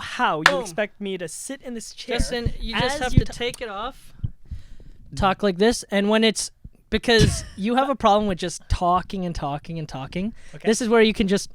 How you Boom. expect me to sit in this chair? Justin, you just as have you to take it off. Talk like this, and when it's because you have a problem with just talking and talking and talking. Okay. This is where you can just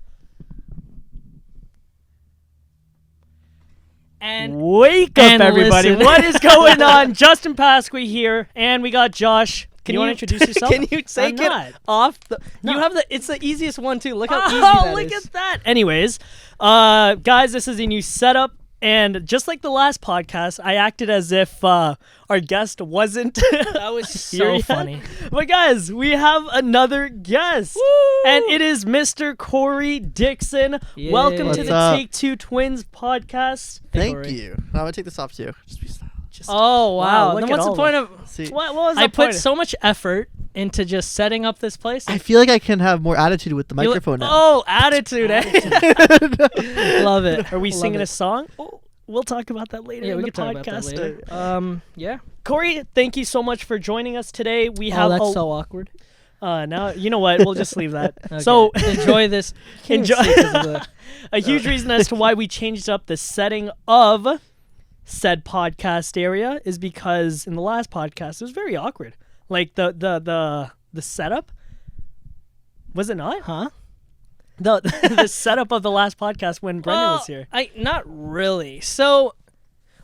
Wake up, and everybody! listen. What is going on? Justin Pasqui here, and we got Josh. Can you want to introduce yourself? Can you take it off? No. You have the. It's the easiest one too. Look how easy Oh, that look is. at that! Anyways, guys, this is a new setup. And just like the last podcast, I acted as if our guest wasn't. That was here so yet. funny. But guys, we have another guest. Woo! And it is Mr. Corey Dixon. Yay. Welcome to What's the up? Take Two Twins podcast. Thank Corey. you. I'm gonna take this off too. Just be style. Just, Oh wow! look Then at what's the all point of of? See, what was the I put point? so much effort into just setting up this place. I feel like I can have more attitude with the You- microphone now. Oh, attitude, eh? Love it. Are we Love singing it. a song? Oh, we'll talk about that later Yeah, in we the can talk podcast. about that later. Yeah. Corey, thank you so much for joining us today. We Oh, have that's a, so awkward. now you know what? We'll just leave that. Okay. So enjoy this. Can't even Enjoy- see 'cause of the- a huge reason as to why we changed up the setting of said podcast area is because in the last podcast it was very awkward. Like the setup, was it not? Huh? The the setup of the last podcast when Brendan was here. Not really. So,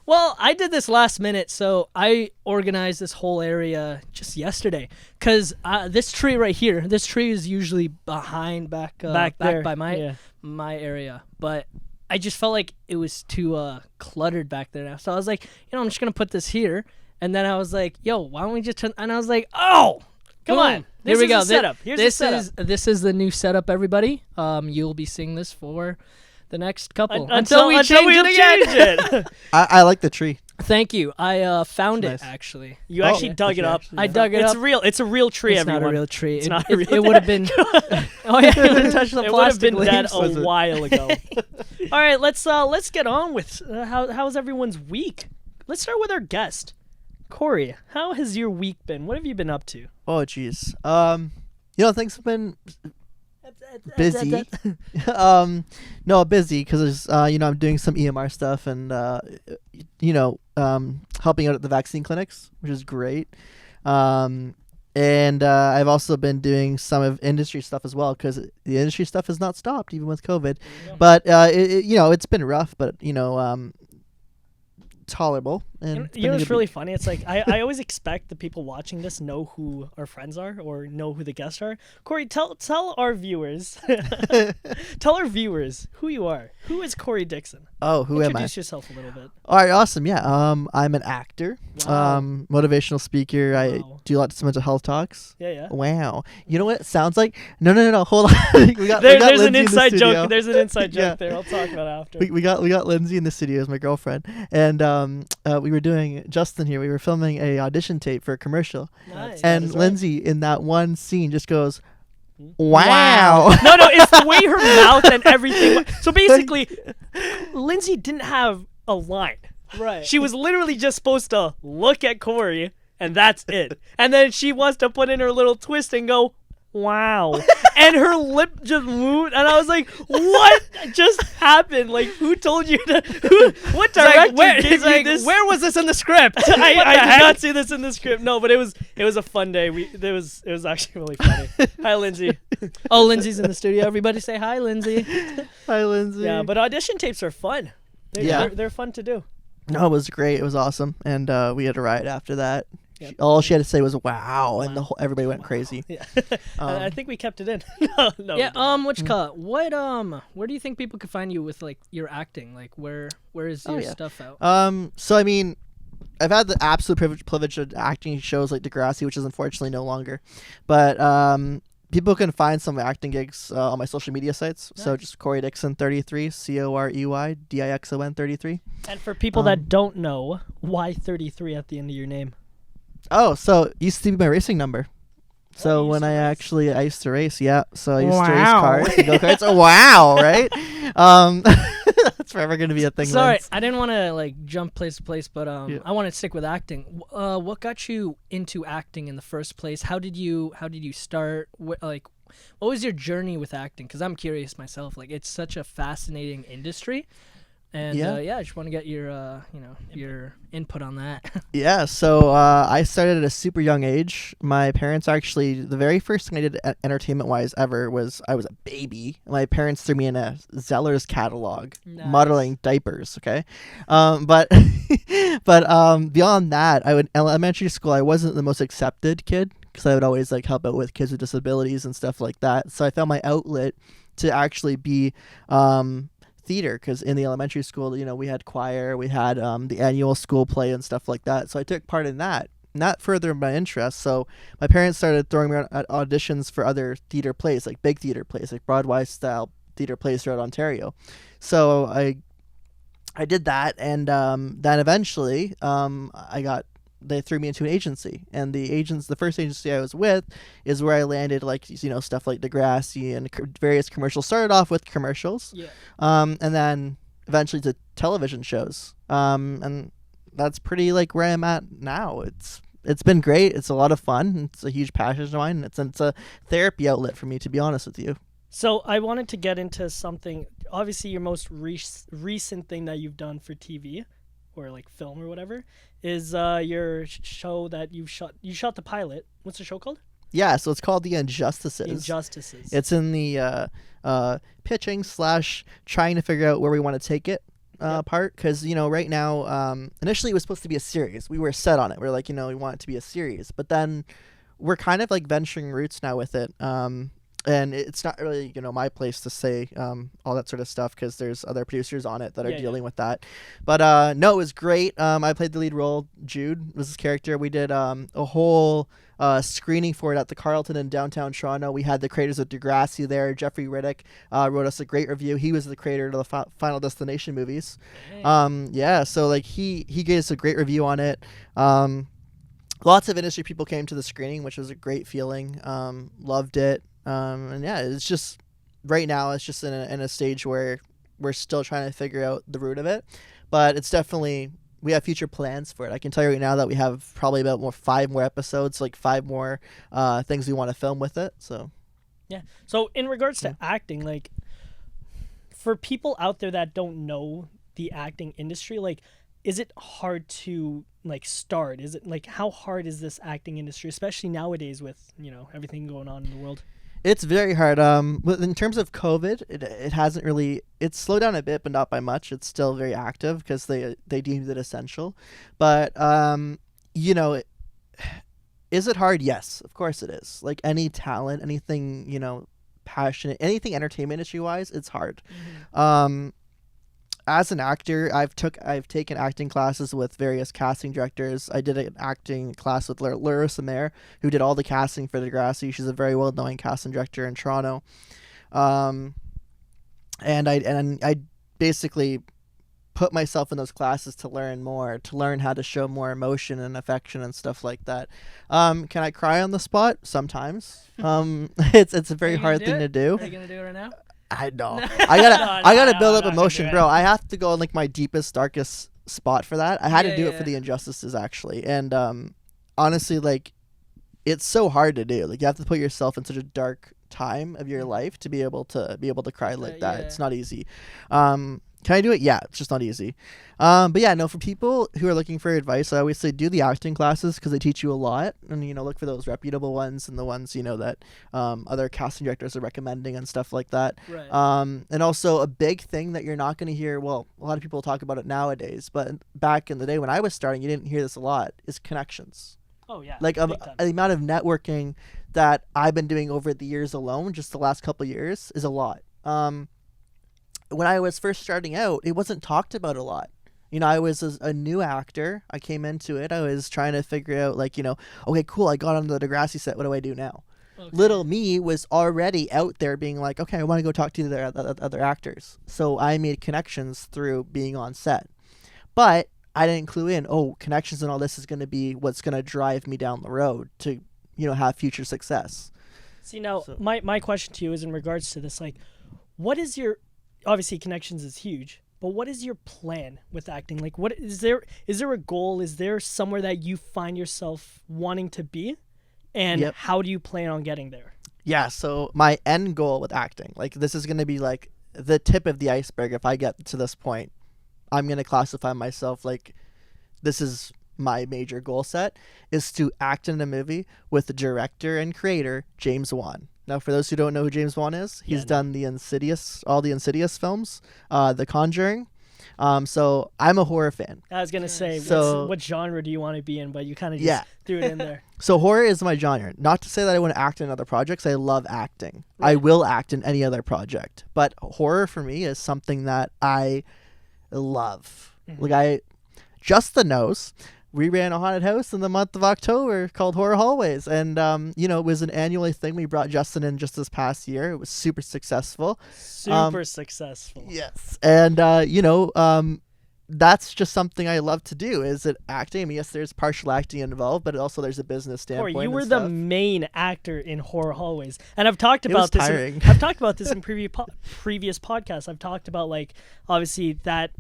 well, I did this last minute, so I organized this whole area just yesterday. Cause this tree right here, this tree is usually back there by yeah. my area, but I just felt like it was too cluttered back there now. So I was like, I'm just gonna put this here, and then I was like, yo, why don't we just turn? And I was like, oh, Come boom. on. Here This we is go. the setup. Here's the this setup. is the new setup, everybody. You'll be seeing this for the next couple Until we change it. I like the tree. Thank you. I found It's it nice. actually. You Oh, actually yeah, dug you it up. actually I dug it It's up. real. It's a real tree. It's everyone. not a real tree. It's it, not a it, real- would have been. Oh yeah, it would have touched the It would have plastic been dead leaves. Was a it? while ago. All right, let's get on with how's everyone's week. Let's start with our guest, Corey. How has your week been? What have you been up to? Oh jeez. Things have been busy. No, busy because I'm doing some EMR stuff and helping out at the vaccine clinics, which is great. And I've also been doing some of industry stuff as well because the industry stuff has not stopped even with COVID. But it's been rough, but tolerable. And it's You been know a what's good really week. funny? It's like I always expect the people watching this know who our friends are or know who the guests are. Corey, tell our viewers, tell our viewers who you are. Who is Corey Dixon? Oh, who am I? Introduce yourself a little bit. All right, awesome. Yeah, I'm an actor, Wow. motivational speaker. I Wow. do lots of mental health talks. Yeah. Wow. You know what it sounds like? No. Hold on. we got There's Lindsay an in the inside studio. joke. There's an inside joke Yeah. there. I'll talk about it after. We got Lindsay in the studio as my girlfriend, and we were doing Justin here. We were filming a audition tape for a commercial, Nice. and That is right. Lindsay in that one scene just goes, "Wow." No, it's the way her mouth and everything. So basically, Lindsay didn't have a line. Right. She was literally just supposed to look at Corey, and that's it. And then she wants to put in her little twist and go, wow. And her lip just moved, and I was like, what just happened? Like, who told you to, what director gave you this? Where was this in the script? I What the did heck? not see this in the script. No, but it was a fun day. It was actually really funny. Hi, Lindsay. Oh, Lindsay's in the studio. Everybody say hi, Lindsay. Hi, Lindsay. Yeah, but audition tapes are fun. Yeah. They're fun to do. No, it was great. It was awesome, and we had a riot after that. Yep. All she had to say was "wow," and Wow. everybody went crazy. Yeah. Um, I think we kept it in. no. Yeah. Where do you think people could find you with like your acting? Like where is your yeah. stuff out? So I mean, I've had the absolute privilege of acting shows like Degrassi, which is unfortunately no longer, but people can find some acting gigs on my social media sites. So Nice. just Corey Dixon 33, Coreydixon 33. And for people that don't know, why 33 at the end of your name? Oh, so it used to be my racing number. you So used when to I race. used to race, yeah. So I used to race Wow. cars and go karts. Oh, wow, right? That's forever gonna be a thing. Sorry, Lance. I didn't want to like jump place to place, but Yeah. I want to stick with acting. What got you into acting in the first place? How did you start? What was your journey with acting? Because I'm curious myself. Like it's such a fascinating industry. And Yeah. I just want to get your your input on that. Yeah, so I started at a super young age. My parents actually, the very first thing I did entertainment-wise ever was I was a baby. My parents threw me in a Zeller's catalog, Nice. modeling diapers. Okay, but beyond that, I would elementary school. I wasn't the most accepted kid because I would always like help out with kids with disabilities and stuff like that. So I found my outlet to actually be theater, because in the elementary school, you know, we had choir, we had the annual school play and stuff like that. So I took part in that, and that furthered my interest. So my parents started throwing me at auditions for other theater plays, like big theater plays, like Broadway style theater plays throughout Ontario. So I did that, and then eventually they threw me into an agency, and the first agency I was with is where I landed, like, you know, stuff like Degrassi and various commercials. Started off with commercials, Yeah. and then eventually to television shows, and that's pretty like where I'm at now. It's been great. It's a lot of fun. It's a huge passion of mine. It's a therapy outlet for me, to be honest with you. So I wanted to get into something. Obviously, your most recent thing that you've done for TV, or like film or whatever, is your show that you shot. You shot the pilot. What's the show called? Yeah, so it's called The Injustices. Injustices. It's in the pitching / trying to figure out where we want to take it part, because, you know, right now, initially it was supposed to be a series. We were set on it. We are like, you know, we want it to be a series, but then we're kind of like venturing roots now with it. And it's not really, you know, my place to say all that sort of stuff, because there's other producers on it that are dealing with that. But no, it was great. I played the lead role. Jude was his character. We did a whole screening for it at the Carlton in downtown Toronto. We had the creators of Degrassi there. Jeffrey Riddick wrote us a great review. He was the creator of the Final Destination movies. Yeah, so like he gave us a great review on it. Lots of industry people came to the screening, which was a great feeling. Loved it. And yeah, it's just right now it's just in a stage where we're still trying to figure out the root of it, but it's definitely, we have future plans for it. I can tell you right now that we have probably about 5 more episodes, like 5 more things we want to film with it. So Yeah. So in regards to acting, like, for people out there that don't know the acting industry, like, is it hard to like start? Is it like, how hard is this acting industry, especially nowadays with, you know, everything going on in the world? it's very hard. But in terms of COVID, it hasn't really, it's slowed down a bit, but not by much. It's still very active because they deemed it essential. But you know, is it hard? Yes, of course it is. Like any talent, anything, you know, passionate, anything entertainment industry wise, it's hard. As an actor, I've taken acting classes with various casting directors. I did an acting class with Larissa Mayer, who did all the casting for Degrassi. She's a very well-known casting director in Toronto. And I basically put myself in those classes to learn more, to learn how to show more emotion and affection and stuff like that. Can I cry on the spot? Sometimes. It's a very hard thing to do. Are you gonna do it right now? I know. I gotta build up not gonna emotion, do it. bro. I have to go in like my deepest, darkest spot for that. I had to do it for Yeah. the Injustices actually, and honestly, like, it's so hard to do. Like, you have to put yourself in such a dark time of your life to be able to cry like that. Yeah. It's not easy. Can I do it? Yeah, it's just not easy. But yeah, no, for people who are looking for advice, I always say do the acting classes because they teach you a lot, and, you know, look for those reputable ones and the ones, you know, that other casting directors are recommending and stuff like that. Right. And also a big thing that you're not going to hear, well, a lot of people talk about it nowadays, but back in the day when I was starting, you didn't hear this a lot, is connections. Oh yeah. Like big time. the amount of networking that I've been doing over the years alone, just the last couple of years, is a lot. When I was first starting out, it wasn't talked about a lot. You know, I was a new actor. I came into it. I was trying to figure out, like, you know, okay, cool, I got on the Degrassi set. What do I do now? Okay. Little me was already out there being like, okay, I want to go talk to the other actors. So I made connections through being on set. But I didn't clue in, oh, connections and all this is going to be what's going to drive me down the road to, you know, have future success. See, now, So- my question to you is in regards to this, like, what is your, obviously connections is huge, but what is your plan with acting? Like, what is there a goal? Is there somewhere that you find yourself wanting to be? And Yep. how do you plan on getting there? Yeah, so my end goal with acting, like, this is going to be like the tip of the iceberg if I get to this point. I'm gonna classify myself like this is my major goal set is to act in a movie with the director and creator James Wan. Now, for those who don't know who James Wan is, he's done all the Insidious films, The Conjuring. So I'm a horror fan. I was gonna say, So- what genre do you want to be in? But you kind of just threw it in there. So horror is my genre. Not to say that I want to act in other projects. I love acting. I will act in any other project. But horror for me is something that I love. Just the nose. We ran a haunted house in the month of October called Horror Hallways. And, it was an annual thing. We brought Justin in just this past year. It was super successful. Super successful. Yes. And, that's just something I love to do. Is it acting? I mean, yes, there's partial acting involved, but also there's a business standpoint. Corey, you were and the stuff. main actor in Horror Hallways, and I've talked was about this. tiring. I've talked about this in previous podcasts. I've talked about like obviously that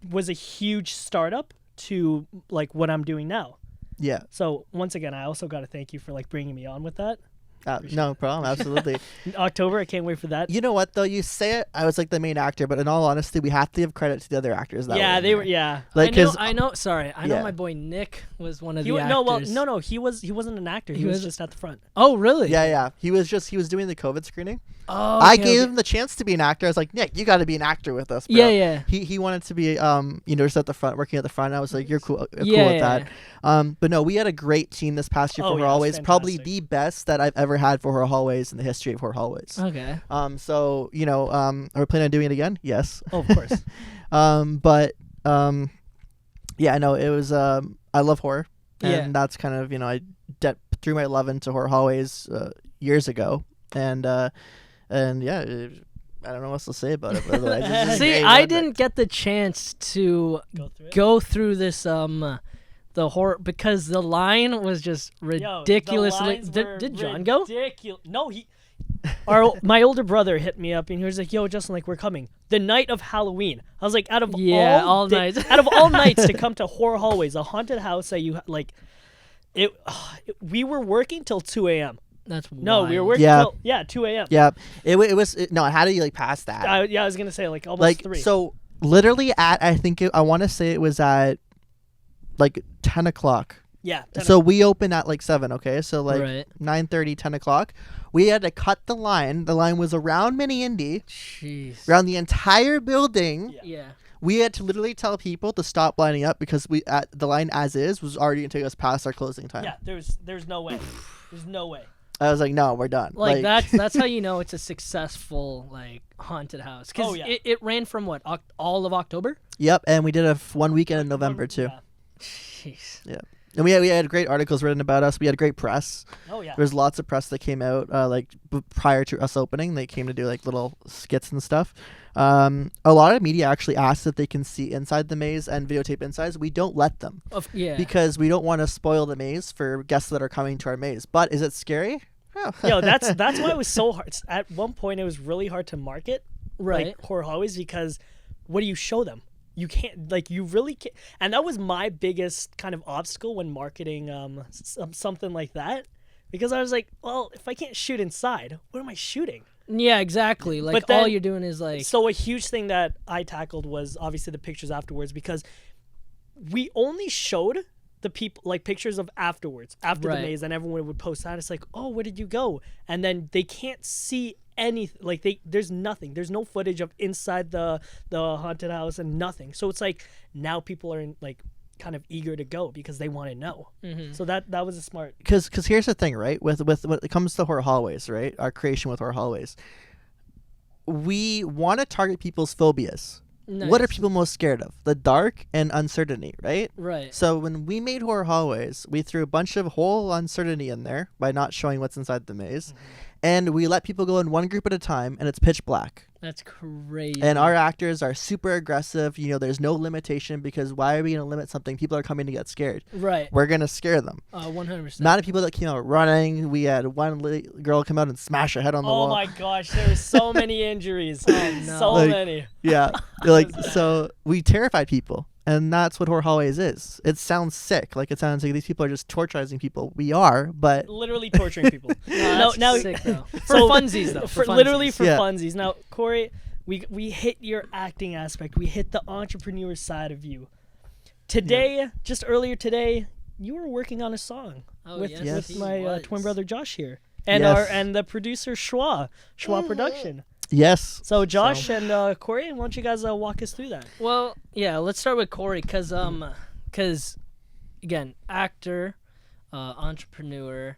was a huge startup to like what I'm doing now. Yeah. So once again, I also got to thank you for like bringing me on with that. No problem. Absolutely. In October, I can't wait for that. You know what though? You say it. I was like the main actor, but in all honesty, we have to give credit to the other actors. That Yeah, were in they there. were. Yeah. Like, I know. 'cause- I know. Sorry, I know Yeah. my boy Nick was one of He the wa- actors. no. He wasn't an actor. He was was- just at the front. Oh, really? Yeah. He was doing the COVID screening. Oh, I okay, gave okay. him the chance to be an actor. I was like, Nick, you got to be an actor with us, bro. Yeah. He wanted to be just at the front, working at the front. I was like, you're cool with Yeah. that. But no, we had a great team this past year Oh, for yeah, Horror it was Hallways. Probably fantastic. the best that I've ever had for Horror Hallways in the history of Horror Hallways. Okay. So are we planning on doing it again? Yes. Oh, of course. Yeah, no, it was. I love horror, and Yeah. that's kind of I threw my love into Horror Hallways years ago, and yeah, I don't know what else to say about it. But otherwise, it's just See, great. I didn't get the chance to Go through it. go through this the horror because the line was just Yo, ridiculously. the lines were Did John go? No, my older brother hit me up and he was like, "Yo, Justin, like we're coming the night of Halloween." I was like, "Out of all nights. out of all nights to come to Horror Hallways, a haunted house that you like, we were working till 2 a.m. That's No, we were wild. working Yeah. till 2 a.m. Yeah, it was no. I had to pass that. I was gonna say like almost 3. So literally at I want to say it was at 10 o'clock. Yeah. So we opened at 7. Okay, so Right. 9:30, 10 o'clock. We had to cut the line. The line was around Mini Indy, Jeez. around the entire building. Yeah. Yeah. We had to literally tell people to stop lining up because the line as is was already gonna take us past our closing time. Yeah. There's no way. There's no way. I was like, no, we're done. Like that's how you know it's a successful haunted house because Oh, yeah. it ran from what all of October. Yep, and we did a one weekend in November too. Yeah. Jeez. Yeah, and we had great articles written about us. We had great press. Oh yeah. There's lots of press that came out prior to us opening. They came to do little skits and stuff. A lot of media actually asked if they can see inside the maze and videotape insides. We don't let them Yeah. because we don't want to spoil the maze for guests that are coming to our maze. But is it scary? Oh. Yo, that's why it was so hard. At one point, it was really hard to market Right. Horror Hallways because what do you show them? You can't you really can't. And that was my biggest kind of obstacle when marketing something like that because I was like, well, if I can't shoot inside, what am I shooting? Yeah, exactly. Like But then- all you're doing is So a huge thing that I tackled was obviously the pictures afterwards because we only showed the people pictures of afterwards after Right. the maze and everyone would post that. It's like, oh, where did you go? And then they can't see anything. There's nothing. There's no footage of inside the haunted house and nothing. So it's now people are kind of eager to go because they want to know. So that was a smart. Because here's the thing, right? With when it comes to Horror Hallways, right? Our creation with Horror Hallways, we want to target people's phobias. What are Nice. people most scared of? The dark and uncertainty, right? Right. So when we made Horror Hallways, we threw a bunch of whole uncertainty in there by not showing what's inside the maze. And we let people go in one group at a time, and it's pitch black. That's crazy. And our actors are super aggressive. There's no limitation because why are we going to limit something? People are coming to get scared. right. We're going to scare them. 100%. Amount of people that came out running. We had one girl come out and smash her head on the Oh wall. my gosh, there were so many injuries. no. So many. Yeah. So we terrified people. And that's what Horror Hallways is. It sounds sick. It sounds like these people are just torturing people. We are, but Literally torturing people. That's now sick though. For So- funsies though. for For literally funsies. for Yeah. funsies. Now, Corey, we hit your acting aspect. We hit the entrepreneur side of you. Today, just earlier today, you were working on a song with Yes. my twin brother Josh here, and Yes. and the producer Schwa Production. Yes. So Josh and Corey, why don't you guys walk us through that? Well, yeah, let's start with Corey, cause again, actor, entrepreneur,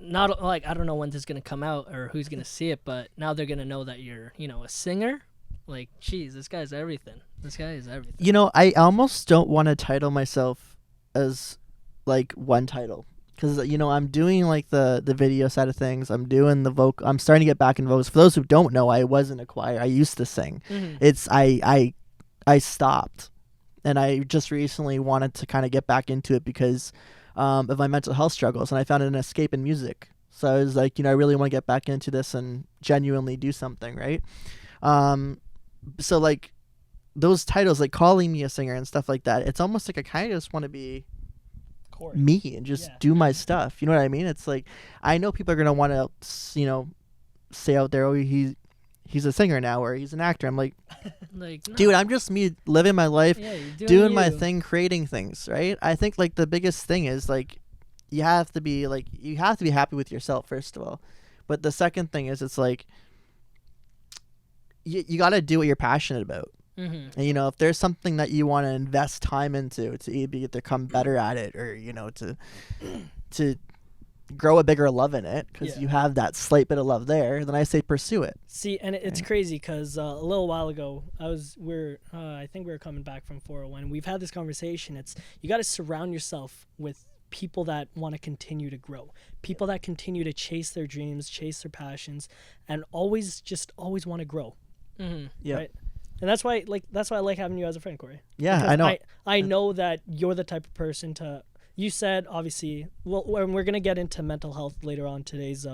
not like I don't know when this is gonna come out or who's gonna see it, but now they're gonna know that you're, a singer. Like, geez, this guy's everything. This guy is everything. You know, I almost don't want to title myself as like one title because I'm doing like the video side of things. I'm doing the vocal. I'm starting to get back in vocals. For those who don't know, I was in a choir. I used to sing. Mm-hmm. It's I stopped, and I just recently wanted to kind of get back into it because of my mental health struggles, and I found an escape in music. So I was like, I really want to get back into this and genuinely do something, right? So like those titles, like calling me a singer and stuff like that, it's almost like I kind of just want to be Corey. me and just do my stuff. You know what I mean? It's like I know people are gonna want to, say out there, oh, he's a singer now or he's an actor. I'm like, Like, no. dude, I'm just me living my life, Yeah, you're doing my you. thing, creating things, right? I think like the biggest thing is like you have to be happy with yourself first of all, but the second thing is it's like you got to do what you're passionate about. Mm-hmm. And, if there's something that you want to invest time into to either become better at it or to grow a bigger love in it because you have that slight bit of love there, then I say pursue it. See, and it's crazy because a little while ago, I think we were coming back from 401. And we've had this conversation. It's you got to surround yourself with people that want to continue to grow, people that continue to chase their dreams, chase their passions, and always want to grow. Mm-hmm. Yeah. Right? And that's why I like having you as a friend, Corey. Yeah, Because I know. I know that you're the type of person to. You said obviously. Well, we're gonna get into mental health later on today's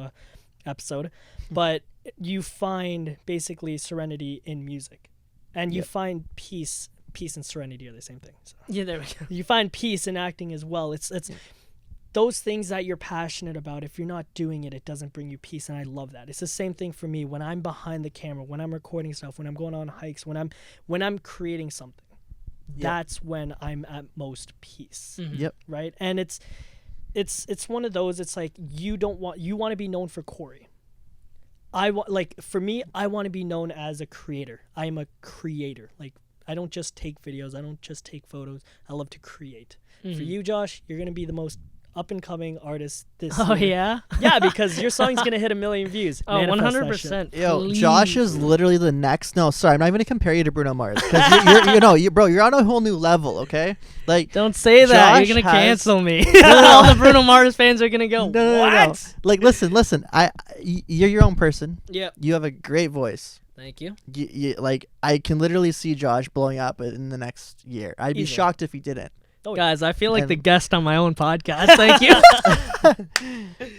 episode, but you find basically serenity in music, and you find peace. Peace and serenity are the same thing. So. Yeah, there we go. You find peace in acting as well. It's those things that you're passionate about. If you're not doing it, it doesn't bring you peace, and I love that. It's the same thing for me when I'm behind the camera, when I'm recording stuff, when I'm going on hikes, when I'm creating something. That's when I'm at most peace. Mm-hmm. Yep. Right? And it's one of those. It's like you want to be known for Corey. For me, I want to be known as a creator. I am a creator. Like I don't just take videos. I don't just take photos. I love to create. Mm-hmm. For you, Josh, you're gonna be the most up and coming artist this Oh year. yeah. Yeah, because your song's gonna hit 1 million views. Oh, Manifest that shit. 100%. Yo, Josh is literally the next. No, sorry, I'm not even gonna compare you to Bruno Mars because you're on a whole new level. Okay, like Don't say that. Josh You're gonna has- cancel me. no. All the Bruno Mars fans are gonna go. no. What? Like listen. You're your own person. Yep. You have a great voice. Thank you. Like I can literally see Josh blowing up in the next year. I'd be Easily. shocked if he didn't. Oh, yeah. Guys, I feel like And- the guest on my own podcast. Thank you.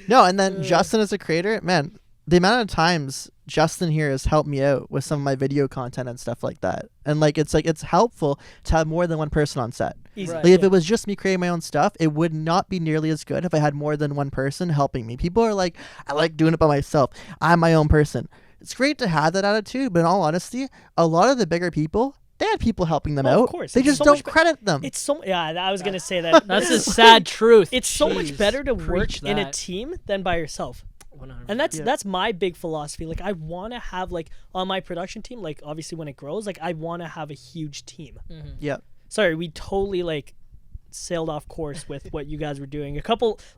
No, and then Justin as a creator, man, the amount of times Justin here has helped me out with some of my video content and stuff like that. And it's helpful to have more than one person on set. Easy. Right. Like if it was just me creating my own stuff, it would not be nearly as good if I had more than one person helping me. People are like, I like doing it by myself. I'm my own person. It's great to have that attitude, but in all honesty, a lot of the bigger people, they had people helping them Oh, out. of course. They It's just so don't much credit them. It's so I was gonna say that. That's a sad truth. It's so much Jeez. better to work Preach in a that. team than by yourself. 100%. And Yeah. that's my big philosophy. Like I want to have like on my production team, like obviously when it grows, like I want to have a huge team. Yeah. Sorry, we totally like sailed off course with what you guys were doing.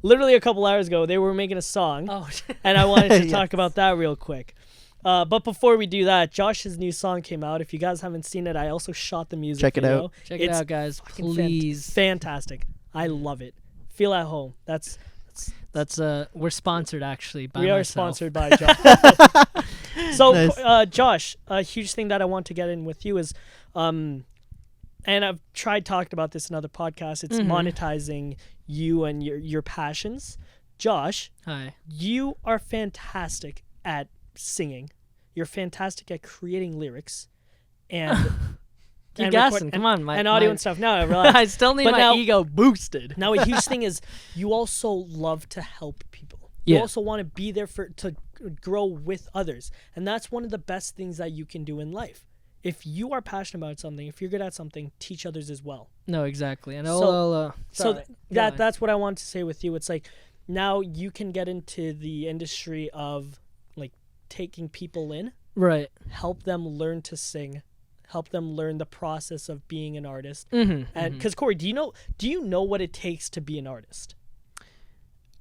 Literally a couple hours ago, they were making a song, Oh. and I wanted to Yeah. talk about that real quick. But before we do that, Josh's new song came out. If you guys haven't seen it, I also shot the music Check it video. out. Check it It's out, guys. fucking Please. fantastic. I love it. Feel at home. That's We're sponsored actually by we are myself. sponsored by Josh. So, Nice. Josh, a huge thing that I want to get in with you is, and I've talked about this in other podcasts. It's monetizing you and your passions. Josh, Hi. you are fantastic at singing. You're fantastic at creating lyrics, and Keep and gassing. record- Come on, my and audio my- and stuff. No, relax. I still need But my now- ego boosted. Now a huge thing is you also love to help people. You Yeah. also want to be there to grow with others. And that's one of the best things that you can do in life. If you are passionate about something, if you're good at something, teach others as well. No, exactly. And So sorry. that's what I want to say with you. It's like now you can get into the industry of like taking people in, right. help them learn to sing, help them learn the process of being an artist. Mm-hmm, And because Corey, do you know what it takes to be an artist?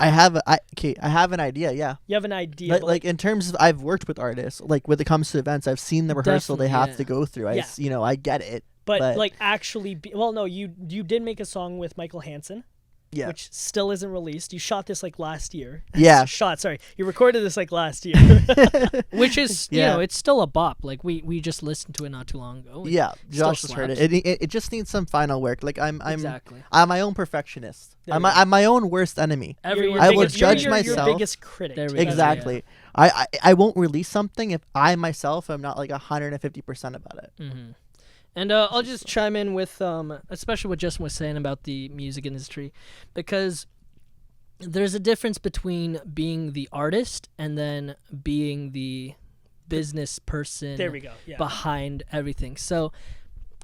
I have an idea. Yeah. You have an idea, Like in terms of, I've worked with artists. Like when it comes to events, I've seen the rehearsal they Definitely, have yeah. to go through. Yeah. I get it. but like actually, no, you did make a song with Michael Hansen, Yeah. which still isn't released. You shot this like last year. Yeah. Sorry, you recorded this like last year. Which is, you Yeah. know, it's still a bop. Like we just listened to it not too long ago. Yeah, still Josh has heard it. slaps. It just needs some final work. Like I'm Exactly. my own perfectionist. There I'm we go. I'm my own worst enemy. Everyone. I will biggest- judge you're myself. Your biggest critic. There we go. Exactly. I won't release something if I myself am not like 150% about it. Mm-hmm. And I'll just chime in with, especially what Justin was saying about the music industry, because there's a difference between being the artist and then being the business person There we go. Yeah. behind everything. So,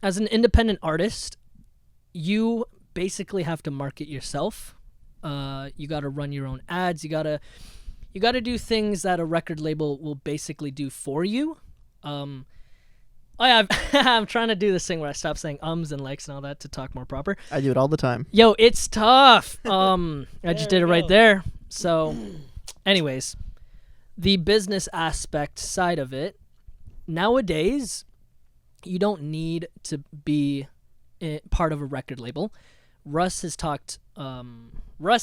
as an independent artist, you basically have to market yourself. You got to run your own ads. You got to do things that a record label will basically do for you. I'm trying to do this thing where I stop saying ums and likes and all that to talk more proper. I do it all the time. Yo, it's tough. I just did it we right go. there. So, anyways, the business aspect side of it, nowadays, you don't need to be part of a record label. Russ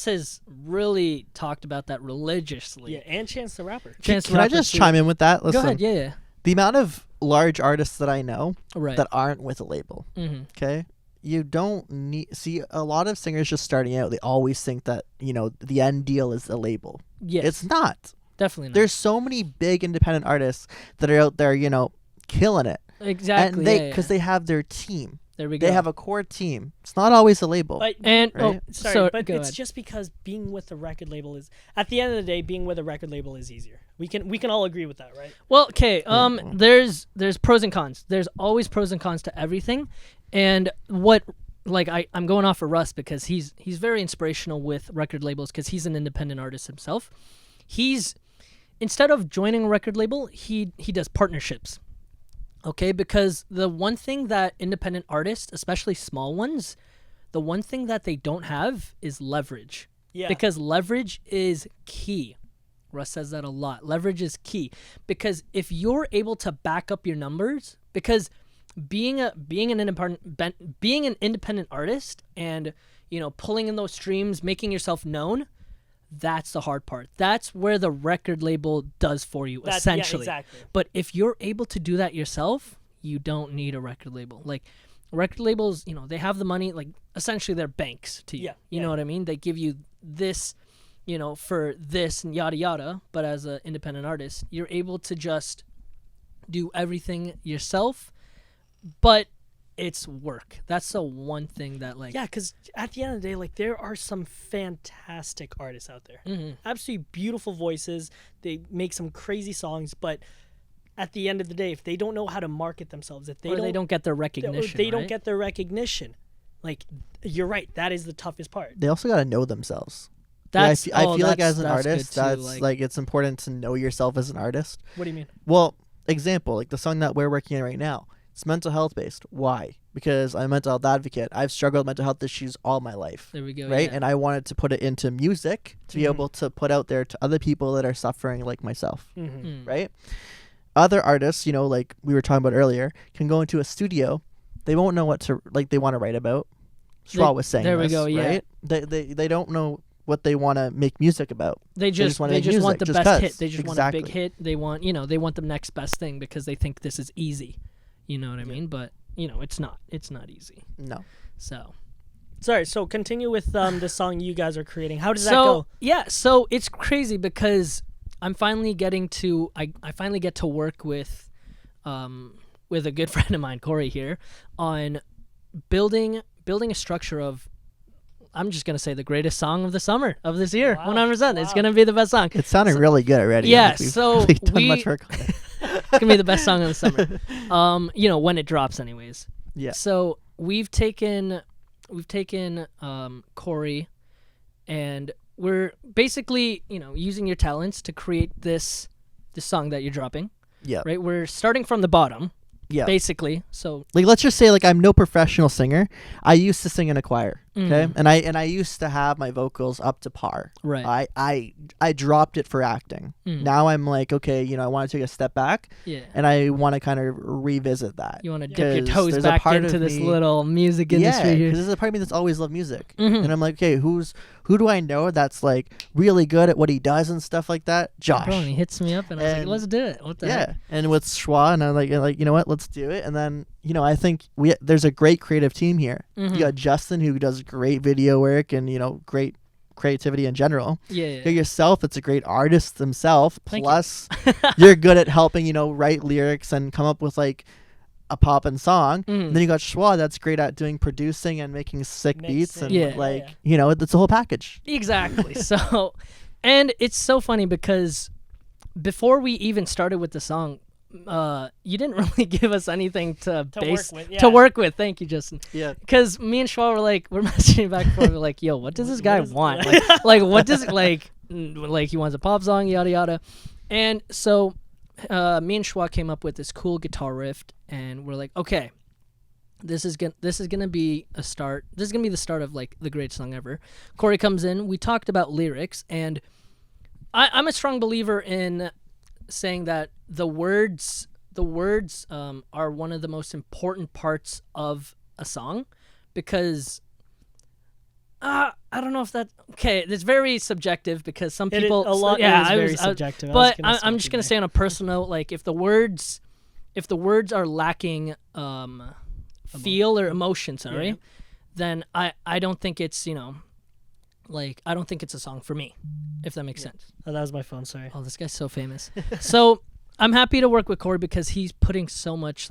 has really talked about that religiously. Yeah, and Chance the Rapper. Chance the Can I Rapper just too. chime in with that? Go Listen, ahead, yeah. the amount of large artists that I know Right. that aren't with a label. Mm-hmm. Okay. You don't need see a lot of singers just starting out. They always think that the end deal is a label. Yes, It's not. definitely not. There's so many big independent artists that are out there, killing it, exactly, and they yeah. because they have their team. There we go. They have a core team. It's not always a label. But and Right? sorry, but go it's ahead. just because being with a record label is, at the end of the day, being with a record label is easier. We can all agree with that, right? Well, okay. well. There's pros and cons. There's always pros and cons to everything, and what I'm going off of Russ because he's very inspirational with record labels because he's an independent artist himself. He's instead of joining a record label, he does partnerships. Okay, because the one thing that independent artists, especially small ones, the one thing that they don't have is leverage. Yeah. Because leverage is key. Russ says that a lot. Leverage is key because if you're able to back up your numbers, because being an independent artist and pulling in those streams, making yourself known, that's the hard part. That's where the record label does for you, essentially. Yeah, exactly. But if you're able to do that yourself, you don't need a record label. Like record labels, they have the money. Like essentially, they're banks to you. Yeah, You know what I mean? They give you this, for this and yada yada. But as an independent artist, you're able to just do everything yourself. But it's work. That's the one thing that Yeah, because at the end of the day, there are some fantastic artists out there. Mhm. Absolutely beautiful voices. They make some crazy songs, but at the end of the day, if they don't know how to market themselves, if they don't get their or recognition. they don't right? get their recognition, you're right. That is the toughest part. They also got to know themselves. That's I feel like that's- as an that's good artist, too, that's like it's important to know yourself as an artist. What do you mean? Well, example, like the song that we're working on right now, it's mental health based. Why? Because I'm a mental health advocate. I've struggled with mental health issues all my life. There we go. Right? yeah. And I wanted to put it into music to be Mhm. able to put out there to other people that are suffering like myself. Mm-hmm. Mm. Right? Other artists, like we were talking about earlier, can go into a studio. They won't know what they want to write about. Straw was saying there we this, go, yeah. right? They don't know what they want to make music about. They just wanna they make just want the music, best just hit. 'cause. They just want a big Exactly. hit. They want they want the next best thing because they think this is easy. You know what I mean? But it's not. It's not easy. No. So Sorry. So continue with the song you guys are creating. How does that so go? yeah, so it's crazy because I'm finally getting to I finally get to work with a good friend of mine, Corey here, on building a structure of I'm just gonna say the greatest song of the summer of this year. Wow. 100%. It's Wow. gonna be the best song. It's sounding really good already. Yeah, Like, we've so really done we- much work on it. It's gonna be the best song of the summer. When it drops, anyways. Yeah. So we've taken Corey, and we're basically using your talents to create this song that you're dropping. Yeah. Right. We're starting from the bottom. Yeah. Basically. So Like, let's just say, like, I'm no professional singer. I used to sing in a choir, okay, Mhm. and I used to have my vocals up to par. right. I dropped it for acting. Mm. Now I'm like, okay, I want to take a step back, Yeah. and I want to kind of revisit that. You want to dip your 'Cause toes there's a back part into of this me- little music industry Yeah, here. because there's a part of me that's always loved music, Mhm. and I'm like, okay, who do I know that's like really good at what he does and stuff like that? Josh. Bro, and he hits me up, and I was like, And- "Let's do it." What the Yeah, heck? and with Schwa, and I'm like, you know what? Let's do it. And then, I think there's a great creative team here. Mhm. You got Justin, who does great video work and great creativity in general. Yeah. You got yourself, that's a great artist himself. Thank you. Plus, you're good at helping, write lyrics and come up with like a poppin' song. Mhm. And then you got Schwa, that's great at doing producing and making sick beats, and Yeah. it's a whole package. Exactly. So, and it's so funny because before we even started with the song, you didn't really give us anything to base work with, yeah. to work with. Thank you, Justin. Yeah. Because me and Schwa we're messaging back and forth. We're like, "Yo, what does this guy What is- want? Like, what does like he wants a pop song, yada yada." And so, me and Schwa came up with this cool guitar riff, and we're like, "Okay, this is gonna be a start. This is gonna be the start of like the greatest song ever." Corey comes in. We talked about lyrics, and I'm a strong believer in saying that the words are one of the most important parts of a song, because I don't know if that it's very subjective, because some It people is, a lot yeah is I very was- subjective. I was but gonna I'm stop just you gonna there. say on a personal note, like if the words are lacking feel or emotion, sorry, Yeah. then I don't think it's I don't think it's a song for me, if that makes sense. Oh, that was my phone. Sorry. Oh, this guy's so famous. So I'm happy to work with Corey because he's putting so much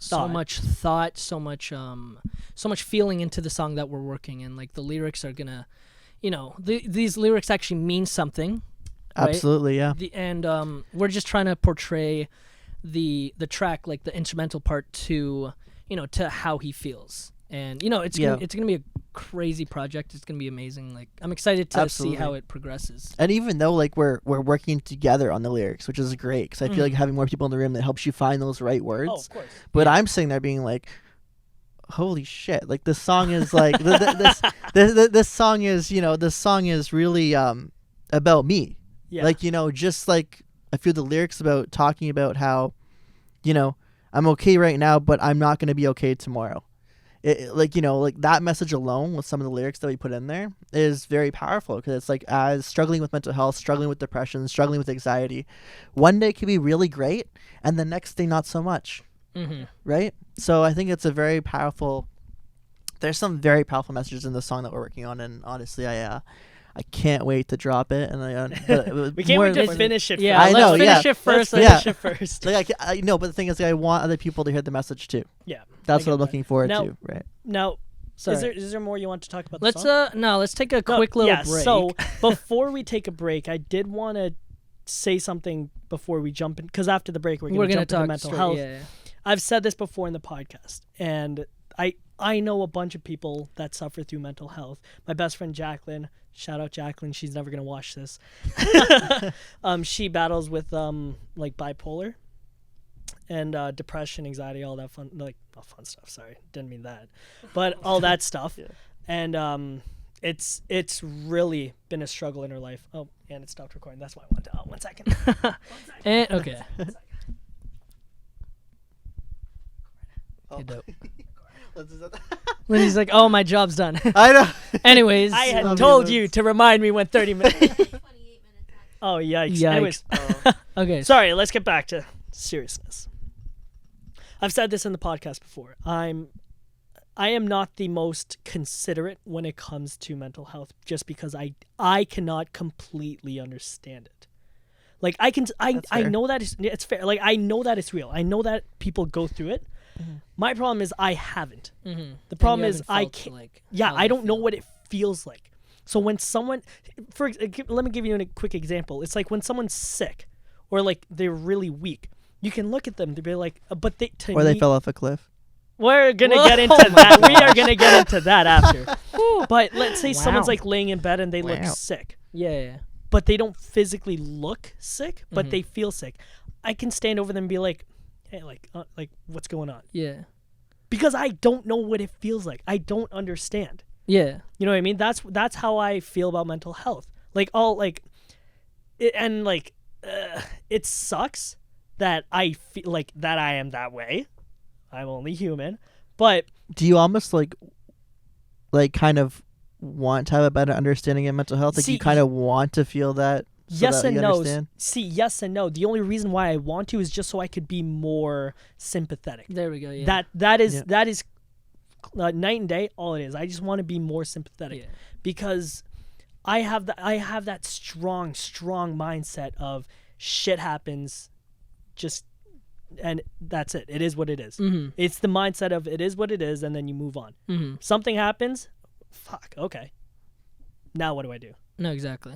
Thought. thought, so much feeling into the song that we're working, and like the lyrics are gonna, these lyrics actually mean something. Right? Absolutely, yeah. And we're just trying to portray the track, like the instrumental part, to to how he feels. And it's gonna be a crazy project. It's gonna be amazing. Like, I'm excited to Absolutely. see how it progresses. And even though like we're working together on the lyrics, which is great, because I feel like having more people in the room that helps you find those right words. Oh, of course. But I'm sitting there being like, holy shit! Like this song is like this song is really about me. Yeah. Like just like I feel the lyrics about talking about how, I'm okay right now, but I'm not gonna be okay tomorrow. Like that message alone with some of the lyrics that we put in there is very powerful, because it's like, as struggling with mental health, struggling with depression, struggling with anxiety, one day can be really great and the next day not so much. Mm-hmm. Right? So I think it's a very powerful, there's some very powerful messages in the song that we're working on, and honestly I can't wait to drop it. And We can't wait to finish it. Yeah, I let's know, finish yeah. it first. Let's Yeah. finish it first. like I know, but the thing is, I want other people to hear the message too. Yeah. That's I what I'm get that. looking forward Now- to. Right? Now, Sorry. is there more you want to talk about? The Let's song? let's take a No, quick little yeah, break. So before we take a break, I did want to say something before we jump in, because after the break we're we're going to gonna jump talk into mental straight- health. Yeah, yeah. I've said this before in the podcast, and I know a bunch of people that suffer through mental health. My best friend Jacqueline, shout out Jacqueline, she's never gonna watch this. She battles with like bipolar and depression, anxiety, all that fun, like not fun stuff. Sorry, didn't mean that, but all that stuff. Yeah. And it's really been a struggle in her life. Oh, and it stopped recording. That's why I wanted to. Oh, 1 second. And okay. Oh. Okay, dope. I Lindsay's like, "Oh, my job's done." know. Anyways, I had Love told you. you to remind me when 30 minutes. 28 minutes. Oh, yikes. Yikes. Anyways, okay. sorry, let's get back to seriousness. I've said this in the podcast before. I am not the most considerate when it comes to mental health, just because I cannot completely understand it. Like I That's fair. know that it's fair. Like I know that it's real. I know that people go through it. My problem is I haven't. Mm-hmm. The problem is I can't. Yeah, I don't know what it feels like. So when someone, let me give you a quick example. It's like when someone's sick or like they're really weak, you can look at them to be like, but they, to Or they me, fell off a cliff. we're going to Whoa. get into that. We are going to get into that after. But let's say someone's Wow. like laying in bed and they look Wow. sick, Yeah. but they don't physically look sick, but Mhm. they feel sick. I can stand over them and be like, hey, like what's going on? Yeah. Because I don't know what it feels like. I don't understand. Yeah. You know what I mean? That's how I feel about mental health. Like all like, it sucks that I feel like that I am that way. I'm only human, but Do you almost like kind of want to have a better understanding of mental health? Like See, you kind of want to feel that? So yes that and you no. understand? See, yes and no. The only reason why I want to is just so I could be more sympathetic. There we go. Yeah. That is Yeah. night and day. All it is. I just want to be more sympathetic. Yeah. Because I have that strong mindset of shit happens, just and that's it. It is what it is. Mm-hmm. It's the mindset of it is what it is, and then you move on. Mm-hmm. Something happens, fuck, okay. Now what do I do? No, exactly.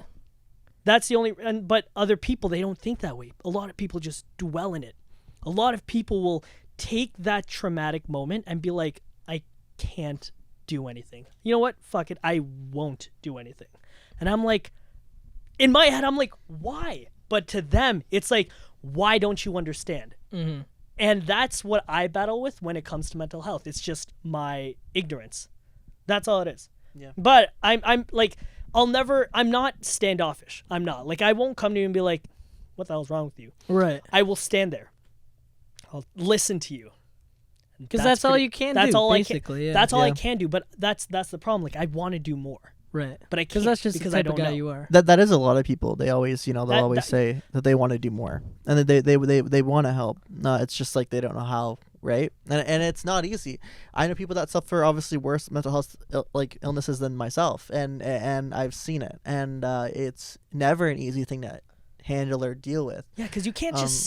That's the only. But other people, they don't think that way. A lot of people just dwell in it. A lot of people will take that traumatic moment and be like, I can't do anything. You know what? Fuck it. I won't do anything. And I'm like, in my head, I'm like, why? But to them, it's like, why don't you understand? Mm-hmm. And that's what I battle with when it comes to mental health. It's just my ignorance. That's all it is. Yeah. But I'm like, I'm not standoffish. I'm not. Like, I won't come to you and be like, what the hell's wrong with you? Right. I will stand there. I'll listen to you. Because that's all you can that's do. all Basically. Yeah. That's all I Yeah. can do. But that's the problem. Like, I want to do more, right. but I Because can't that's just because the I type don't of guy know. you are. That is a lot of people. They always, they'll That- always that- say that they want to do more, and that they want to help. No, it's just like they don't know how, right? And it's not easy. I know people that suffer obviously worse mental health illnesses than myself, and I've seen it, and it's never an easy thing to handle or deal with. Yeah, because you can't just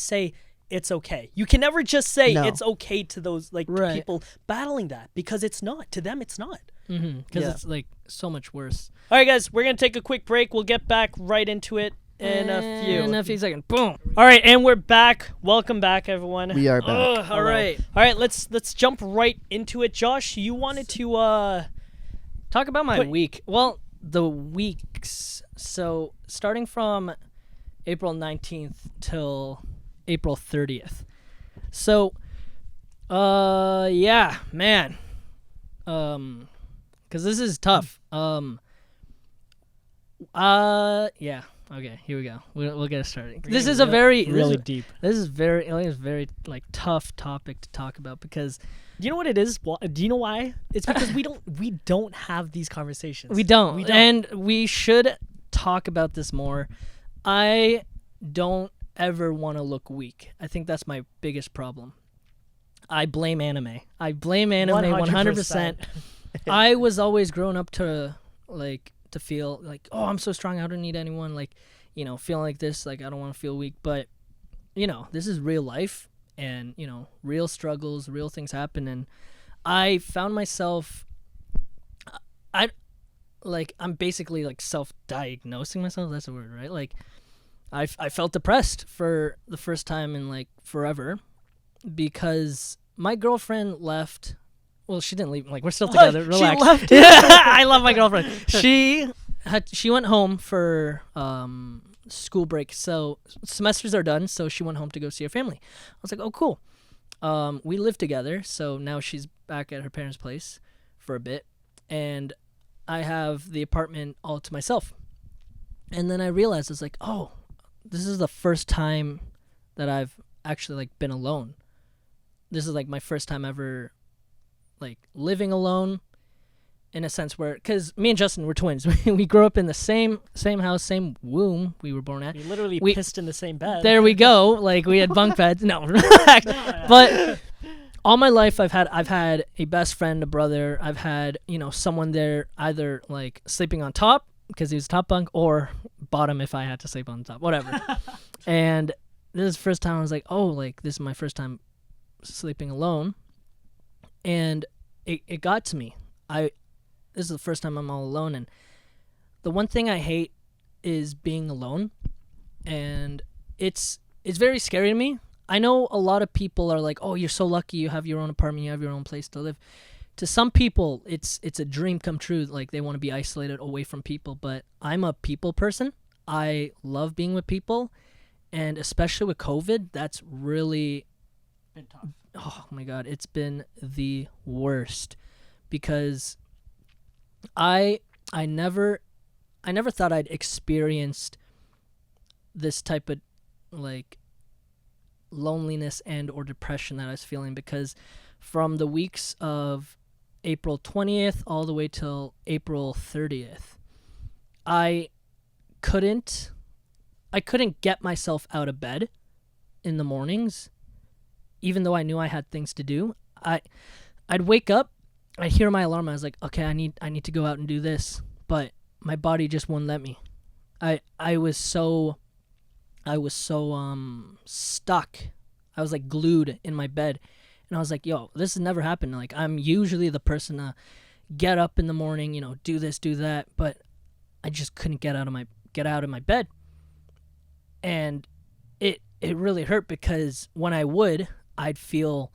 say it's okay. You can never just say No. it's okay to those to Right. people battling that, because it's not. To them, it's not. Mm-hmm. Because Yeah. it's like so much worse. All right, guys, we're gonna take a quick break. We'll get back right into it in a few. In a few seconds. Boom. All right, and we're back. Welcome back, everyone. We are back. Ugh, all Hello. right. All right, let's jump right into it. Josh, you wanted to Talk about my Put- week. Well, the weeks. So starting from April 19th till April 30th. So, yeah, man. Because this is tough. Yeah. Okay, here we go. We'll get it started. This is a very really deep. This is very like tough topic to talk about because Do you know what it is? Do you know why? It's because we don't have these conversations. we don't. We don't. And we should talk about this more. I don't ever want to look weak. I think that's my biggest problem. I blame anime. 100%. I was always grown up to feel like, oh, I'm so strong, I don't need anyone, feeling like this, like I don't want to feel weak. But this is real life, and real struggles, real things happen. And I found myself, I'm basically like self-diagnosing myself. That's the word, right? Like I felt depressed for the first time in like forever because my girlfriend left. Well, she didn't leave. Like, we're still together. Relax. She left. I love my girlfriend. She went home for school break. So semesters are done. So she went home to go see her family. I was like, oh, cool. We live together. So now she's back at her parents' place for a bit, and I have the apartment all to myself. And then I realized it's like, oh, this is the first time that I've actually like been alone. This is like my first time ever like living alone, in a sense, where, because me and Justin were twins. We grew up in the same house, same womb we were born at. We literally We- pissed in the same bed. There we go. Like, we had bunk beds. No, relax. But all my life I've had a best friend, a brother. I've had, someone there either like sleeping on top because he was top bunk, or bottom if I had to sleep on top, whatever. And this is the first time I was like, oh, like this is my first time sleeping alone. And it got to me. this is the first time I'm all alone, and the one thing I hate is being alone, and it's very scary to me. I know a lot of people are like, oh, you're so lucky, you have your own apartment, you have your own place to live. To some people, it's a dream come true. Like, they want to be isolated away from people, but I'm a people person. I love being with people, and especially with COVID, that's really Been tough. oh my god, it's been the worst, because I never thought I'd experienced this type of like loneliness and or depression that I was feeling, because from the weeks of April 20th all the way till April 30th, I couldn't get myself out of bed in the mornings, even though I knew I had things to do. I'd wake up, I'd hear my alarm, I was like, okay, I need to go out and do this, but my body just wouldn't let me. I was so stuck. I was like glued in my bed, and I was like, yo, this has never happened. Like, I'm usually the person to get up in the morning, do this, do that, but I just couldn't get out of my bed. And it really hurt, because when I would, I'd feel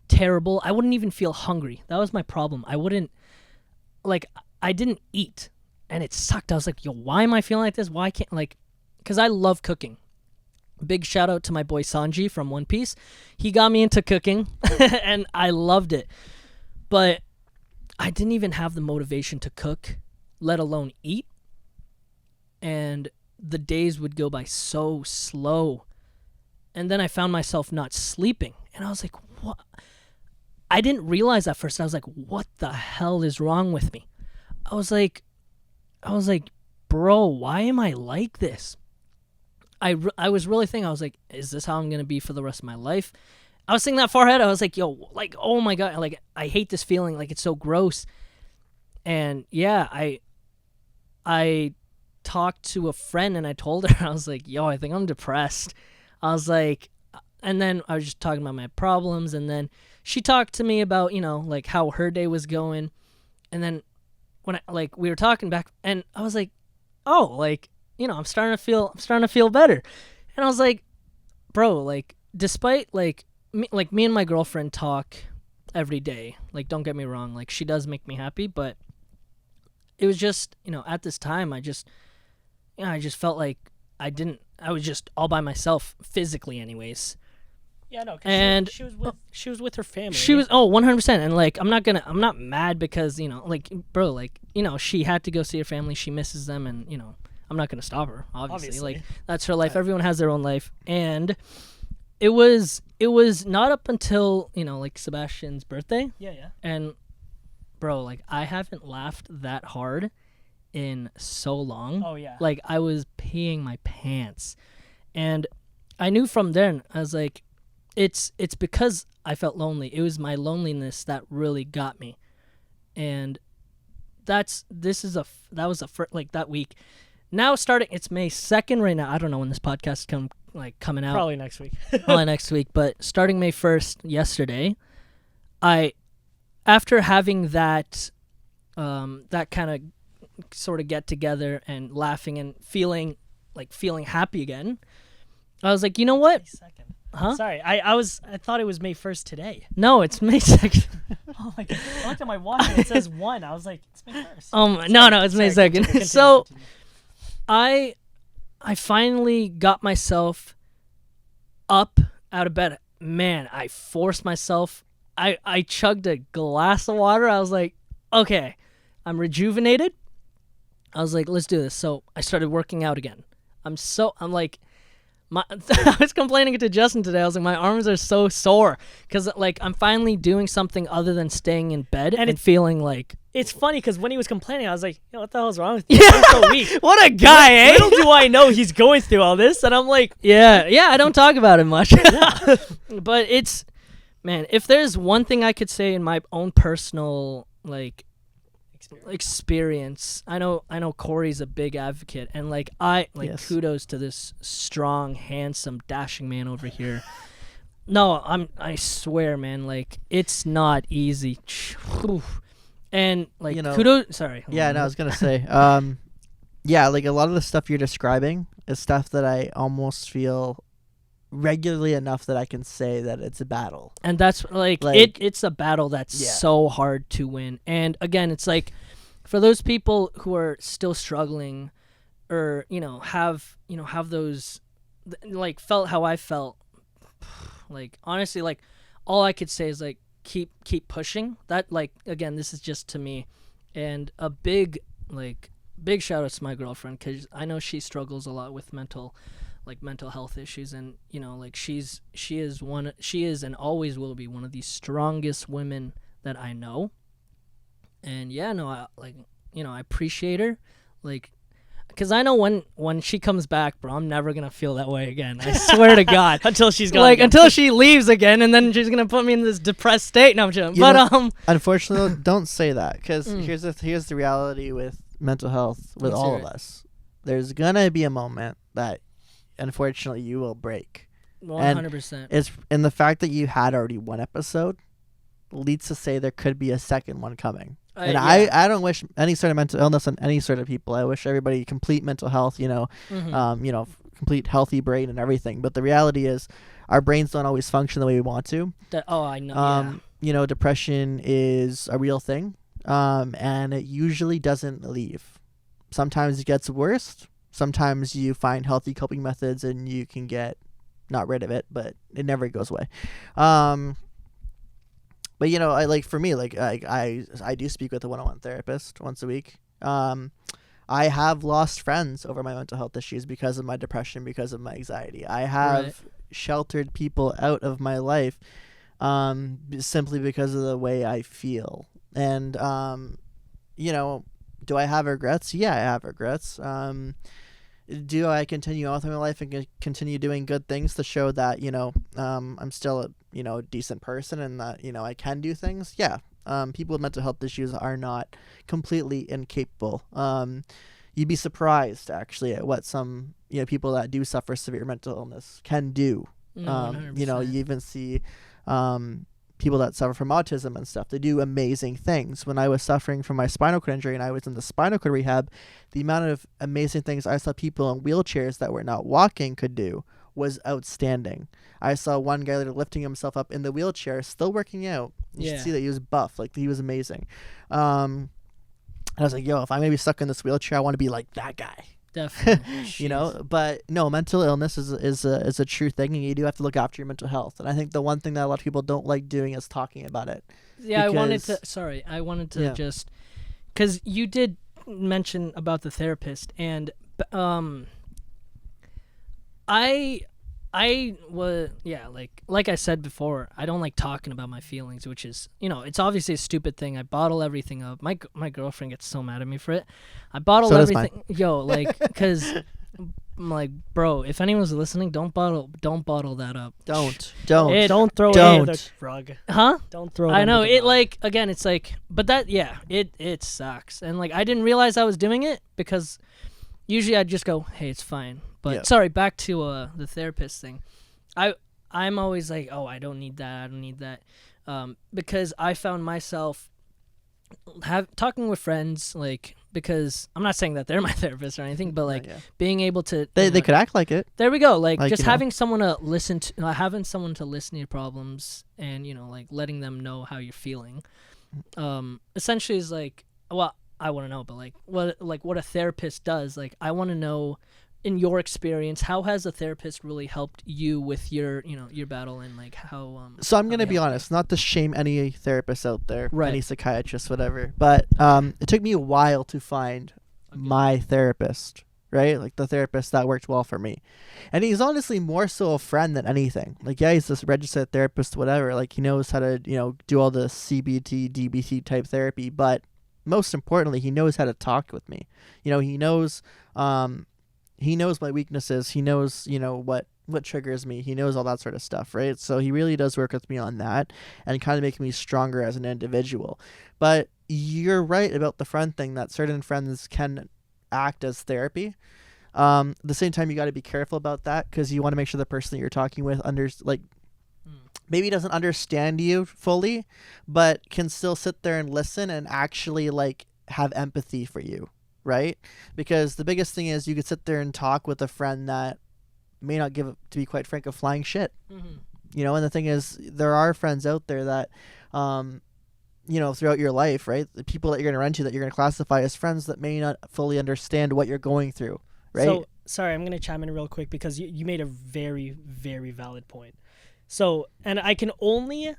terrible. I wouldn't even feel hungry. That was my problem. I didn't eat, and it sucked. I was like, yo, why am I feeling like this? Why can't, because I love cooking. Big shout out to my boy Sanji from One Piece. He got me into cooking, and I loved it. But I didn't even have the motivation to cook, let alone eat. And the days would go by so slow. And then I found myself not sleeping. And I was like, what? I didn't realize at first. I was like, what the hell is wrong with me? I was like, bro, why am I like this? I was really thinking, I was like, is this how I'm going to be for the rest of my life? I was thinking that far ahead. I was like, yo, like, oh my God, like, I hate this feeling. Like, it's so gross. And yeah, I talked to a friend, and I told her, I was like, yo, I think I'm depressed. I was like, and then I was just talking about my problems, and then she talked to me about, like, how her day was going. And then when we were talking back, and I was like, oh, like, I'm starting to feel better. And I was like, bro, like, despite me and my girlfriend talk every day. Like, don't get me wrong, like, she does make me happy, but it was just, at this time, I just felt like I was just all by myself physically anyways. Yeah, no, 'cause and she was with her family. She was 100%, and like I'm not mad because like, bro, like, she had to go see her family, she misses them, and I'm not gonna stop her, obviously. Like, that's her life. Everyone has their own life. And it was not up until like Sebastian's birthday. Yeah. And bro, like, I haven't laughed that hard in so long. Oh yeah. Like, I was peeing my pants, and I knew from then, I was like, it's because I felt lonely. It was my loneliness that really got me. And that was that week. Now it's May 2nd right now. I don't know when this podcast is coming out. Probably next week. Probably next week. But starting May 1st, yesterday, after having that kind of sort of get together and laughing and feeling happy again, I was like, you know what? May 2nd. Huh? Sorry, I thought it was May 1st today. No, it's May 2nd. Oh my God. I looked at my watch and it says 1. I was like, it's May 1st. No, it's May 2nd. Continue. So I finally got myself up out of bed. Man, I forced myself. I chugged a glass of water. I was like, okay, I'm rejuvenated. I was like, let's do this. So I started working out again. I'm like, I was complaining to Justin today. I was like, my arms are so sore because like I'm finally doing something other than staying in bed and feeling like. It's funny because when he was complaining, I was like, yo, what the hell's wrong with you? You're so weak. What a guy, eh? Little do I know he's going through all this, and I'm like, yeah, I don't talk about it much. But it's, man, if there's one thing I could say in my own personal experience, I know Corey's a big advocate, and Yes. kudos to this strong, handsome, dashing man over here. No, I swear, man, like, it's not easy. And like You know- kudos. Sorry. hold Yeah, on. no, I was gonna say, yeah, like a lot of the stuff you're describing is stuff that I almost feel regularly enough that I can say that it's a battle. And that's like Like- it's a battle that's Yeah. so hard to win. And again, it's like for those people who are still struggling, or have those like felt how I felt. Like honestly, like all I could say is like keep pushing. That like again, this is just to me, and a big shout out to my girlfriend because I know she struggles a lot with mental health issues, and like she is and always will be one of the strongest women that I know. And yeah, no, I I appreciate her, like, because I know when she comes back, bro, I'm never gonna feel that way again. I swear to God. Until she's gone. Like again. until she leaves again, and then she's gonna put me in this depressed state. No, I'm joking. You But know- Unfortunately, don't say that, because Mm. here's the reality with mental health with Let's all hear of it. us. There's gonna be a moment that, unfortunately, you will break. 100%. It's and the fact that you had already one episode leads to say there could be a second one coming. And I don't wish any sort of mental illness on any sort of people. I wish everybody complete mental health, Mhm. complete healthy brain and everything. But the reality is, our brains don't always function the way we want to. I know. Depression is a real thing, and it usually doesn't leave. Sometimes it gets worse. Sometimes you find healthy coping methods and you can get not rid of it, but it never goes away. But I like for me, like I do speak with a one-on-one therapist once a week. I have lost friends over my mental health issues because of my depression, because of my anxiety. I have Right. sheltered people out of my life simply because of the way I feel. And do I have regrets? Yeah, I have regrets. Do I continue on with my life and continue doing good things to show that I'm still a decent person and that I can do things? Yeah. People with mental health issues are not completely incapable. You'd be surprised actually at what some people that do suffer severe mental illness can do. No, You 100%. even see people that suffer from autism and stuff. They do amazing things. When I was suffering from my spinal cord injury and I was in the spinal cord rehab, the amount of amazing things I saw people in wheelchairs that were not walking could do was outstanding. I saw one guy lifting himself up in the wheelchair, still working out. You should Yeah. see that he was buff, like he was amazing. And I was like, yo, if I'm gonna be stuck in this wheelchair, I want to be like that guy. Definitely. But no, mental illness is a true thing, and you do have to look after your mental health. And I think the one thing that a lot of people don't like doing is talking about it. Yeah, I wanted because- to Yeah. just because you did mention about the therapist, and I was like I said before, I don't like talking about my feelings, which is it's obviously a stupid thing. I bottle everything up. My girlfriend gets so mad at me for it. I bottle So does everything. Yo, like because I'm like, bro, if anyone's listening, don't bottle that up. Don't Don't throw it Don't. under the rug. Huh? Don't throw it I under know the it. rug. Like again, it's like, but that it sucks, and like I didn't realize I was doing it because usually I'd just go, hey, it's fine. But Yeah. sorry, back to the therapist thing. I'm always like, oh, I don't need that, because I found myself talking with friends, like, because I'm not saying that they're my therapist or anything, but like being able to They could act like it. there we go. Like Like, just you know. having someone to listen to, having someone to listen to your problems, and like letting them know how you're feeling. Essentially is like, well, I want to know, but what a therapist does. Like I want to know, in your experience, how has a therapist really helped you with your your battle, and like how So I'm how gonna they be help you? honest, not to shame any therapist out there, Right. any psychiatrist, whatever. But it took me a while to find my therapist, right? Like the therapist that worked well for me. And he's honestly more so a friend than anything. Like, yeah, he's this registered therapist, whatever. Like he knows how to, do all the CBT, DBT type therapy, but most importantly, he knows how to talk with me. He knows my weaknesses. He knows, what triggers me. He knows all that sort of stuff, right? So he really does work with me on that and kind of make me stronger as an individual. But you're right about the friend thing, that certain friends can act as therapy. At the same time, you got to be careful about that, because you want to make sure the person that you're talking with maybe doesn't understand you fully, but can still sit there and listen and actually like have empathy for you, right? Because the biggest thing is you could sit there and talk with a friend that may not give, to be quite frank, a flying shit. You know, and the thing is, there are friends out there that, you know, throughout your life, right? The people that you're going to run to that you're going to classify as friends that may not fully understand what you're going through, right? So, sorry, I'm going to chime in real quick because you made a very, very valid point. So, and I can only,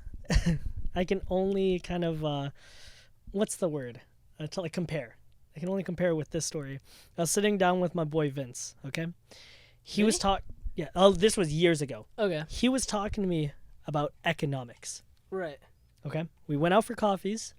kind of, what's the word? To like compare. I can only compare with this story. I was sitting down with my boy Vince, okay? He was yeah, oh, this was years ago. Okay. He was talking to me about economics, Right. okay? We went out for coffees.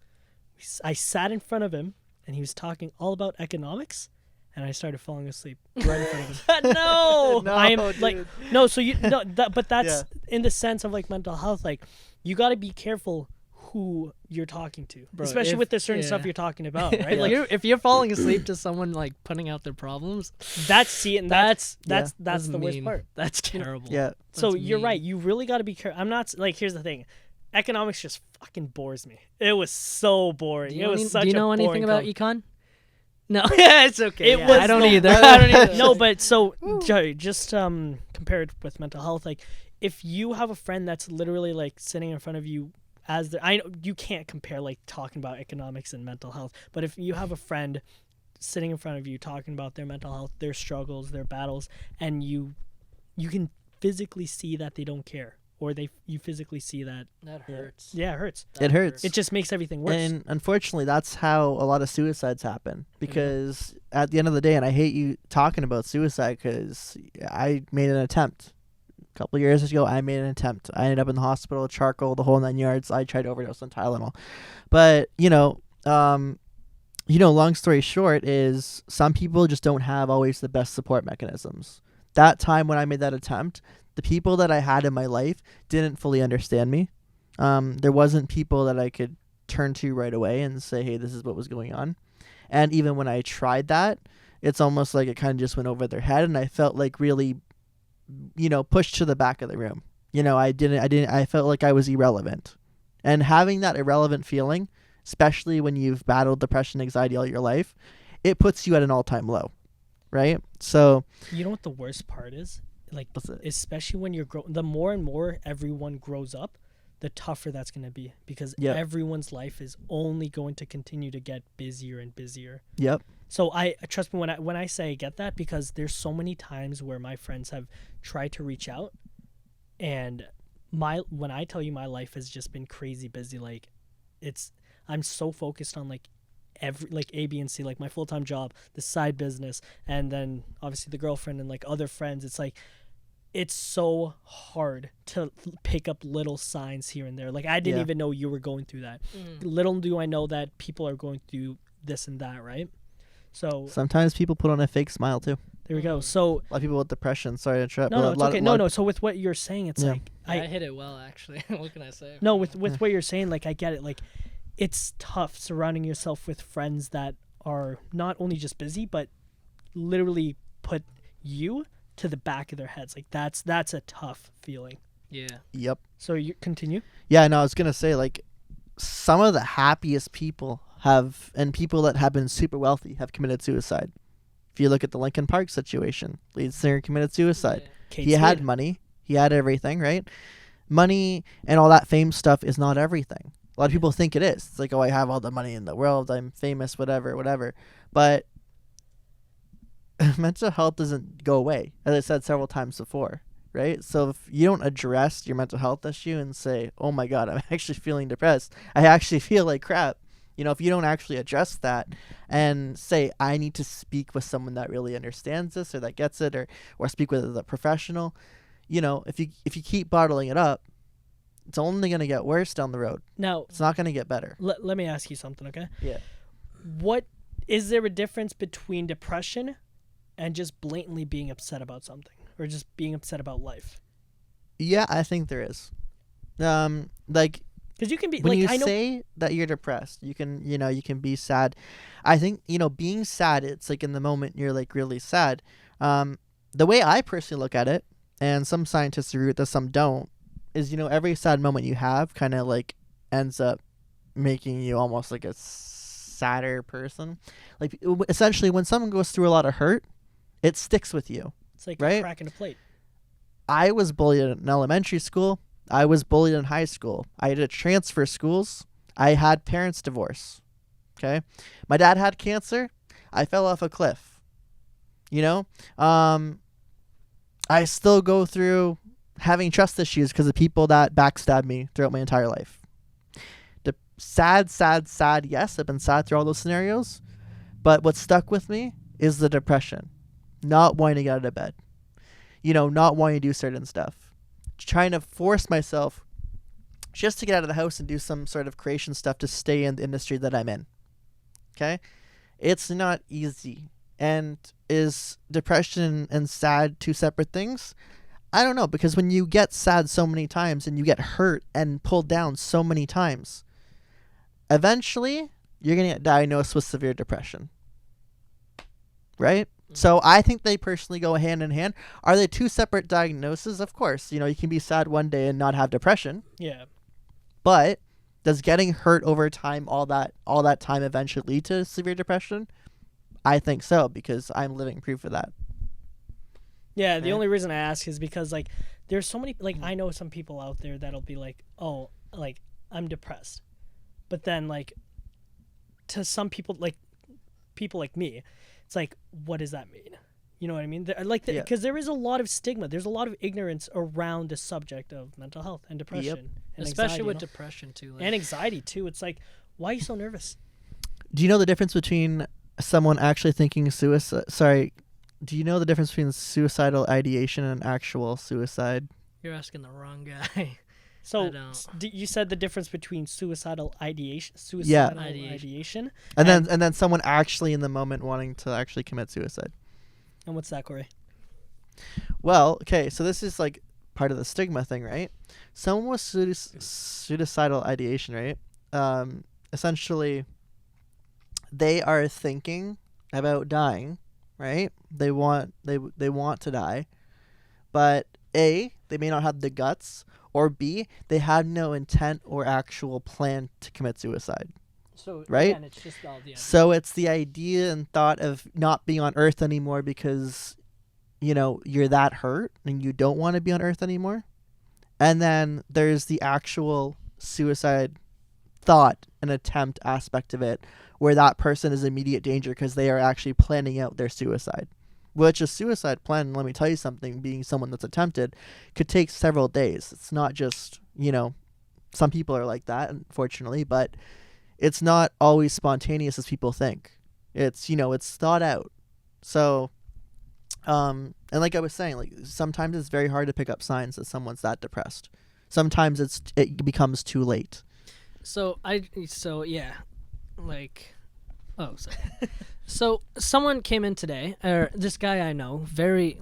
I sat in front of him, and he was talking all about economics, and I started falling asleep right in front of him. No. No, I'm dude. like, no, so you, no, but that's in the sense of like mental health. Like, you got to be careful who you're talking to, Bro, especially if- with the certain yeah. stuff you're talking about, right? Like, Like, if you're falling asleep to someone like putting out their problems, that's that's that's the worst mean. part. That's terrible. Yeah. So That's you're mean. right. You really got to be careful. I'm not like, here's the thing. Economics just fucking bores me. It was so boring. Do you It know, was such do you a know anything boring about com- econ? No, yeah, it's okay. It yeah, was I don't the- either. I don't either. No, but so Joey, just compare it with mental health. Like, if you have a friend that's literally like sitting in front of you as the, I know you can't compare like talking about economics and mental health, but if you have a friend sitting in front of you talking about their mental health, their struggles, their battles, and you can physically see that they don't care, or you physically see that That hurts. yeah, it hurts. It hurts. It just makes everything worse. And unfortunately, that's how a lot of suicides happen. Because at the end of the day, and I hate you talking about suicide because I made an attempt. A couple of years ago, I made an attempt. I ended up in the hospital, charcoal, the whole 9 yards. I tried to overdose on Tylenol. But, long story short is some people just don't have always the best support mechanisms. That time when I made that attempt, the people that I had in my life didn't fully understand me. There wasn't people that I could turn to right away and say, hey, this is what was going on. And even when I tried that, it's almost like it kind of just went over their head, and I felt like really, pushed to the back of the room. I felt like I was irrelevant. And having that irrelevant feeling, especially when you've battled depression, anxiety all your life, it puts you at an all-time low, right? So, You know what the worst part is? Like, what's it? especially when you're the more and more everyone grows up, the tougher that's going to be, because Yep. everyone's life is only going to continue to get busier and busier. Yep. So I trust me when I say I get that, because there's so many times where my friends have tried to reach out, and when I tell you my life has just been crazy busy, like I'm so focused on like every like A, B, and C, like my full-time job, the side business, and then obviously the girlfriend and like other friends. It's like it's so hard to pick up little signs here and there. Like I didn't Yeah. even know you were going through that. Little do I know that people are going through this and that, right? So Sometimes people put on a fake smile too. there we go. So A lot of people with depression. Sorry to interrupt. no, but no, a it's lot- okay. lot No. of- So with what you're saying, it's Yeah. like I hit it well, actually. What can I say? no, with what you're saying, like I get it. Like it's tough surrounding yourself with friends that are not only just busy, but literally put you to the back of their heads. Like that's a tough feeling. Yeah. Yep. So you continue. Yeah, no, I was gonna say like some of the happiest people and people that have been super wealthy have committed suicide. If you look at the Linkin Park situation, lead singer committed suicide. Kate He had Spade. money, he had everything, right? Money and all that fame stuff is not everything. A lot of people think it is. It's like, oh, I have all the money in the world, I'm famous, whatever. But mental health doesn't go away, as I said several times before, right? So if you don't address your mental health issue and say, oh my God, I'm actually feeling depressed, I actually feel like crap. If you don't actually address that and say, I need to speak with someone that really understands this or that gets it, or speak with a professional, if you keep bottling it up, it's only going to get worse down the road. Now, It's not going to get better. let me ask you something, okay? Yeah. What is there a difference between depression and just blatantly being upset about something, or just being upset about life? Yeah, I think there is. Like Because you can be when like you I know say that you're depressed, you can be sad. I think, being sad, it's like in the moment you're like really sad. The way I personally look at it, and some scientists agree with this, some don't, is, every sad moment you have kind of like ends up making you almost like a sadder person. Like essentially when someone goes through a lot of hurt, it sticks with you. It's like right? a crack in a plate. I was bullied in elementary school. I was bullied in high school. I had to transfer schools. I had parents divorce. Okay. My dad had cancer. I fell off a cliff. I still go through having trust issues because of people that backstabbed me throughout my entire life. Sad. Yes, I've been sad through all those scenarios. But what stuck with me is the depression. Not wanting to get out of bed. Not wanting to do certain stuff. Trying to force myself just to get out of the house and do some sort of creation stuff to stay in the industry that I'm in. Okay? It's not easy. And is depression and sad two separate things? I don't know, because when you get sad so many times and you get hurt and pulled down so many times, eventually you're going to get diagnosed with severe depression. Right? So I think they personally go hand in hand. Are they two separate diagnoses? Of course. You can be sad one day and not have depression. Yeah. But does getting hurt over time, all that time eventually lead to severe depression? I think so, because I'm living proof of that. Yeah, the only reason I ask is because, like, there's so many, like, I know some people out there that'll be like, oh, like, I'm depressed. But then, like, to some people like me, it's like, what does that mean? You know what I mean? Because there is a lot of stigma. There's a lot of ignorance around the subject of mental health and depression. And especially anxiety, with depression, too. and anxiety, too. It's like, why are you so nervous? Do you know the difference between someone actually thinking suicide? Sorry. Do you know the difference between suicidal ideation and actual suicide? You're asking the wrong guy. So you said the difference between suicidal ideation, ideation, and then someone actually in the moment wanting to actually commit suicide. And what's that, Corey? Well, okay, so this is like part of the stigma thing, right? Someone with suicidal ideation, right? Essentially, they are thinking about dying, right? They want to die, but A, they may not have the guts, or B, they have no intent or actual plan to commit suicide. So right? Again, it's just all the idea. So it's the idea and thought of not being on Earth anymore because, you're that hurt and you don't want to be on Earth anymore. And then there's the actual suicide thought and attempt aspect of it, where that person is in immediate danger because they are actually planning out their suicide. Which a suicide plan, let me tell you something, being someone that's attempted, could take several days. It's not just, some people are like that, unfortunately, but it's not always spontaneous as people think. It's, it's thought out. So, and like I was saying, like sometimes it's very hard to pick up signs that someone's that depressed. Sometimes it becomes too late. So someone came in today, or this guy I know, very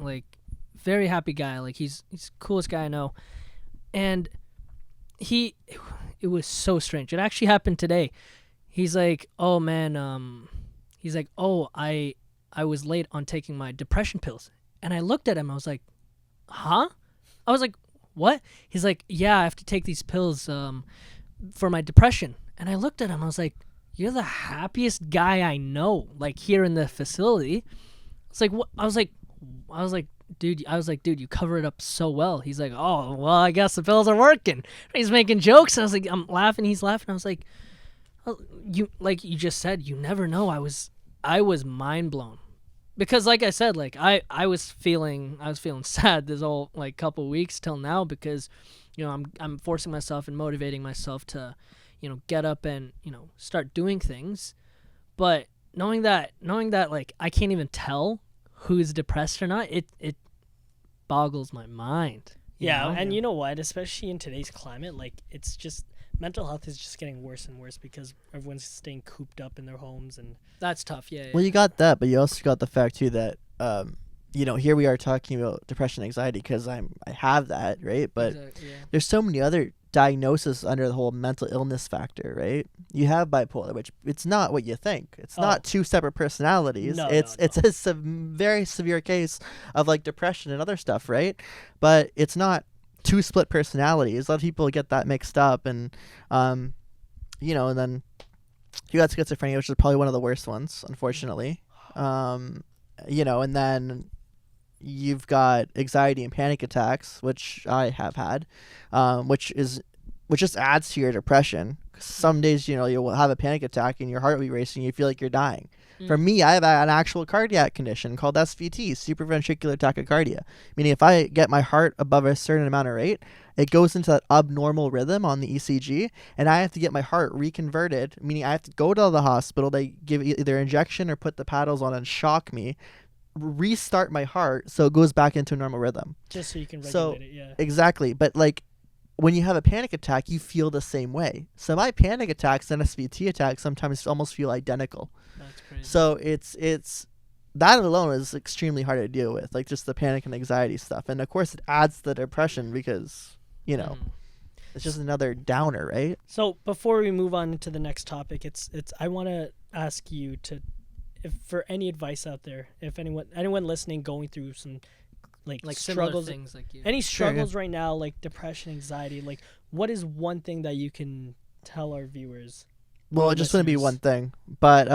happy guy, like he's the coolest guy I know, and it was so strange. It actually happened today. He's like, oh man, he's like, oh, I was late on taking my depression pills, and I looked at him, I was like, huh? I was like, what? He's like, yeah, I have to take these pills for my depression, and I looked at him, I was like, you're the happiest guy I know, like here in the facility. It's like, what? I was like, dude, you cover it up so well. He's like, oh, well, I guess the pills are working. He's making jokes. And I was like, I'm laughing. He's laughing. I was like, oh, like you just said, you never know. I was mind blown, because like I said, like I was feeling sad this whole like couple weeks till now, because, I'm forcing myself and motivating myself to, get up and, start doing things. But knowing that like I can't even tell who's depressed or not, it boggles my mind. Yeah, and you know what? Especially in today's climate, like it's just mental health is just getting worse and worse because everyone's staying cooped up in their homes, and that's tough. Yeah. Well, you got that, but you also got the fact too that here we are talking about depression, anxiety, because I have that, right? But there's so many other diagnosis under the whole mental illness factor, right? You have bipolar, which it's not what you think. It's not two separate personalities. No, it's a very severe case of like depression and other stuff, right? But it's not two split personalities. A lot of people get that mixed up, and you know, and then you got schizophrenia, which is probably one of the worst ones, unfortunately. You know, and then you've got anxiety and panic attacks, which I have had, which just adds to your depression. Some days, you know, you'll have a panic attack and your heart will be racing. You feel like you're dying. For me, I have an actual cardiac condition called SVT, supraventricular tachycardia, meaning if I get my heart above a certain amount of rate, it goes into that abnormal rhythm on the ECG, and I have to get my heart reconverted, meaning I have to go to the hospital. They give either injection or put the paddles on and shock me, restart my heart so it goes back into a normal rhythm. Just so you can regulate it, yeah. Exactly. But like when you have a panic attack, you feel the same way. So my panic attacks and SVT attacks sometimes almost feel identical. That's crazy. So it's that alone is extremely hard to deal with, like just the panic and anxiety stuff. And of course it adds to the depression because, you know, it's just another downer, right? So before we move on to the next topic, it's I want to ask you to, if for any advice out there, if anyone listening going through some like similar struggles, things like you. any struggles right now, like depression, anxiety, like what is one thing that you can tell our viewers? Well, it just wouldn't be one thing, but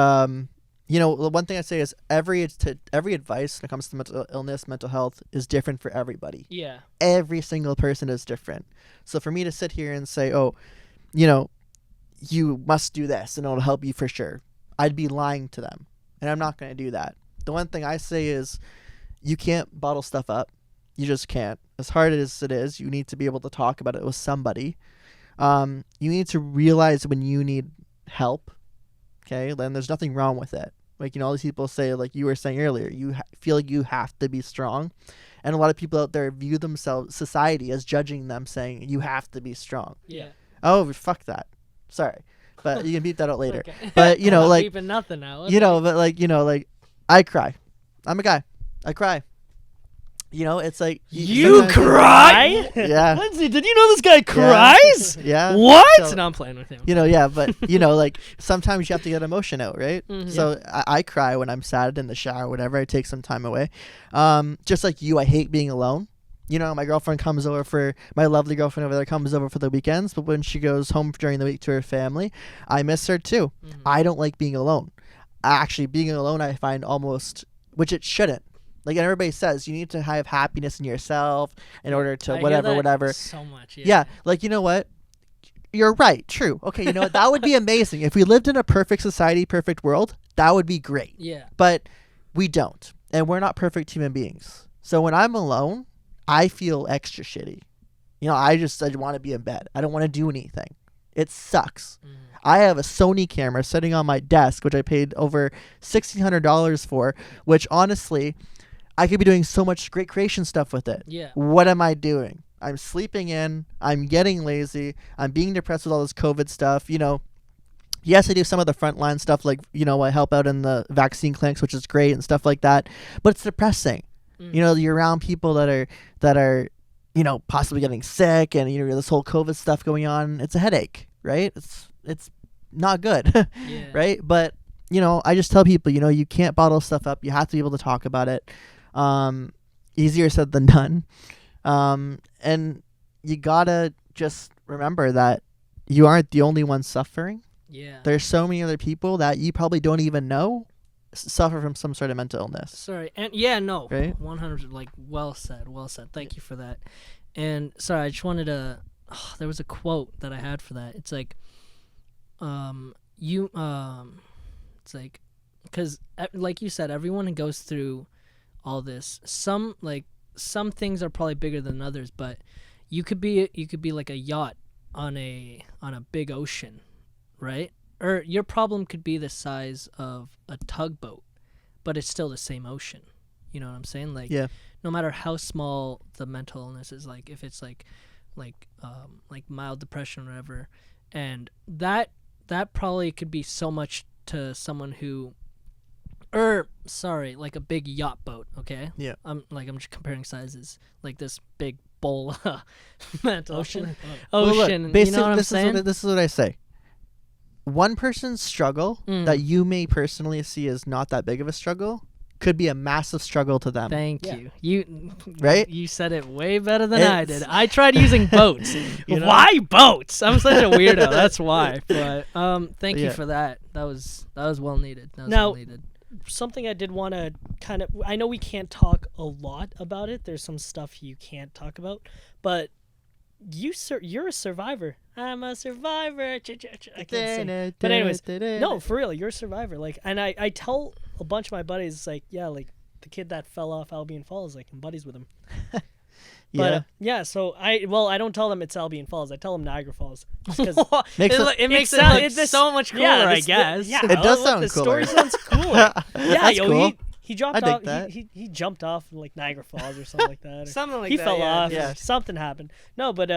you know, the one thing I say is every advice when it comes to mental illness, mental health is different for everybody. Yeah. Every single person is different. So for me to sit here and say, oh, you know, you must do this and it'll help you for sure, I'd be lying to them, and I'm not going to do that. The one thing I say is you can't bottle stuff up. You just can't. As hard as it is, you need to be able to talk about it with somebody. You need to realize when you need help. Okay, then there's nothing wrong with it. Like, you know, all these people say, like you were saying earlier, you feel like you have to be strong. And a lot of people out there view themselves, society, as judging them, saying you have to be strong. Yeah. Oh, fuck that. Sorry. But you can beep that out later. Okay. But, you know, like, beeping nothing out. you know, but like, you know, like I cry. I'm a guy. I cry. You know, it's like You sometimes- cry? Yeah. Lindsay, did you know this guy cries? Yeah. What? So- No, I'm playing with him. You know, yeah, but you know, like sometimes you have to get emotion out, right? Mhm. So I cry when I'm sad in the shower, whatever. I take some time away. Just like you, I hate being alone. You know, my girlfriend comes over my lovely girlfriend over there comes over for the weekends, but when she goes home during the week to her family, I miss her too. Mhm. I don't like being alone. Actually, being alone, I find almost, which it shouldn't. Like everybody says, you need to have happiness in yourself in order to I hear whatever, that whatever. So much. Yeah, like, you know what? You're right. True. Okay, you know what? That would be amazing. If we lived in a perfect society, perfect world, that would be great. Yeah. But we don't. And we're not perfect human beings. So when I'm alone, I feel extra shitty. You know, I want to be in bed. I don't want to do anything. It sucks. Mhm. I have a Sony camera sitting on my desk, which I paid over $1,600 for, which honestly, I could be doing so much great creation stuff with it. Yeah. What am I doing? I'm sleeping in. I'm getting lazy. I'm being depressed with all this COVID stuff. You know, yes, I do some of the frontline stuff, like, you know, I help out in the vaccine clinics, which is great and stuff like that. But it's depressing. You know, you're around people that are, you know, possibly getting sick, and you know, this whole COVID stuff going on. It's a headache, right? It's not good, Yeah. right? But you know, I just tell people, you know, you can't bottle stuff up. You have to be able to talk about it. Easier said than done. And you gotta just remember that you aren't the only one suffering. Yeah. There's so many other people that you probably don't even know suffer from some sort of mental illness. Sorry. And yeah, no. Right? 100. Like, well said. Well said. Thank you for that. And sorry, I just wanted to. There was a quote that I had for that. It's like, it's like, because like you said, everyone goes through all this. Some things are probably bigger than others, but you could be like a yacht on a big ocean, right? Or your problem could be the size of a tugboat, but it's still the same ocean. You know what I'm saying? Like, Yeah. no matter how small the mental illness is, like if it's like mild depression or whatever, and that probably could be so much to someone who, like a big yacht boat, okay? Yeah. I'm just comparing sizes, like this big bowl mental Ocean. Well, look, ocean. You basically, know what I'm this saying? is what I say. One person's struggle Mm. that you may personally see as not that big of a struggle could be a massive struggle to them. Thank Yeah. you. Right? You said it way better than I It's- did. I tried using boats. You know? Why boats? I'm such a weirdo. That's why. But thank you Yeah. for that. That was well needed. That was Now- well needed. Something I did want to kind of, I know we can't talk a lot about it. There's some stuff you can't talk about, but you're a survivor. I'm a survivor. I can't sing. But anyways, no, for real, you're a survivor. Like, and I tell a bunch of my buddies, it's like, yeah, like the kid that fell off Albion Falls, like I'm buddies with him. But Yeah. so I don't tell them it's Albion Falls. I tell them Niagara Falls. Just 'cause Makes it makes it sound- look this- so much cooler, I guess. Yeah, It does look, sound the cooler. story sounds cooler. Yeah, That's yo, cool. he dropped I dig off. that. He jumped off in like Niagara Falls or something like that. or Something like he that. fell yeah. off. Yeah. Or something happened. No, but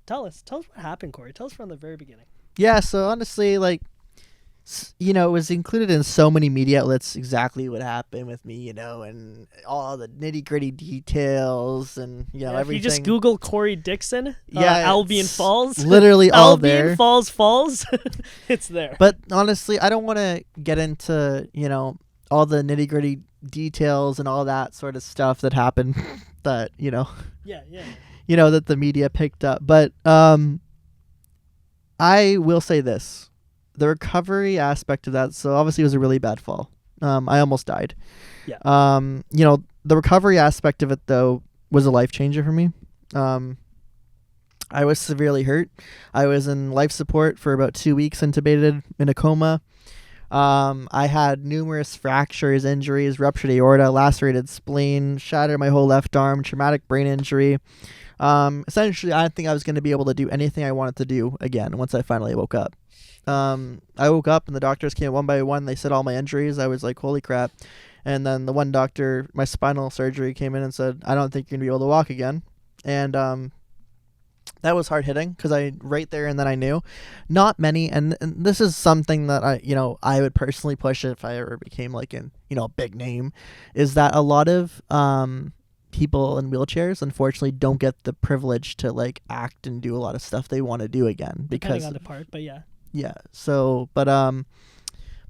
tell us what happened, Corey. Tell us from the very beginning. Yeah, so honestly, like, it was included in so many media outlets exactly what happened with me, and all the nitty gritty details and, Yeah, if everything. you just Google Corey Dixon, Yeah, Albion it's Falls, literally all Albion there. Falls, it's there. But honestly, I don't want to get into, all the nitty gritty details and all that sort of stuff that happened that, Yeah. that the media picked up. But I will say this. The recovery aspect of that, so obviously it was a really bad fall. I almost died. Yeah. The recovery aspect of it, though, was a life changer for me. I was severely hurt. I was in life support for about 2 weeks, intubated in a coma. I had numerous fractures, injuries, ruptured aorta, lacerated spleen, shattered my whole left arm, traumatic brain injury. Essentially, I didn't think I was going to be able to do anything I wanted to do again once I finally woke up. I woke up and the doctors came one by one. They said all my injuries. I was like, holy crap. And then the one doctor, my spinal surgery, came in and said, I don't think you're going to be able to walk again. And that was hard hitting because right there and then I knew. Not many, and this is something that I would personally push if I ever became like a big name, is that a lot of people in wheelchairs unfortunately don't get the privilege to like act and do a lot of stuff they want to do again Depending because on the part, but yeah. yeah. So, but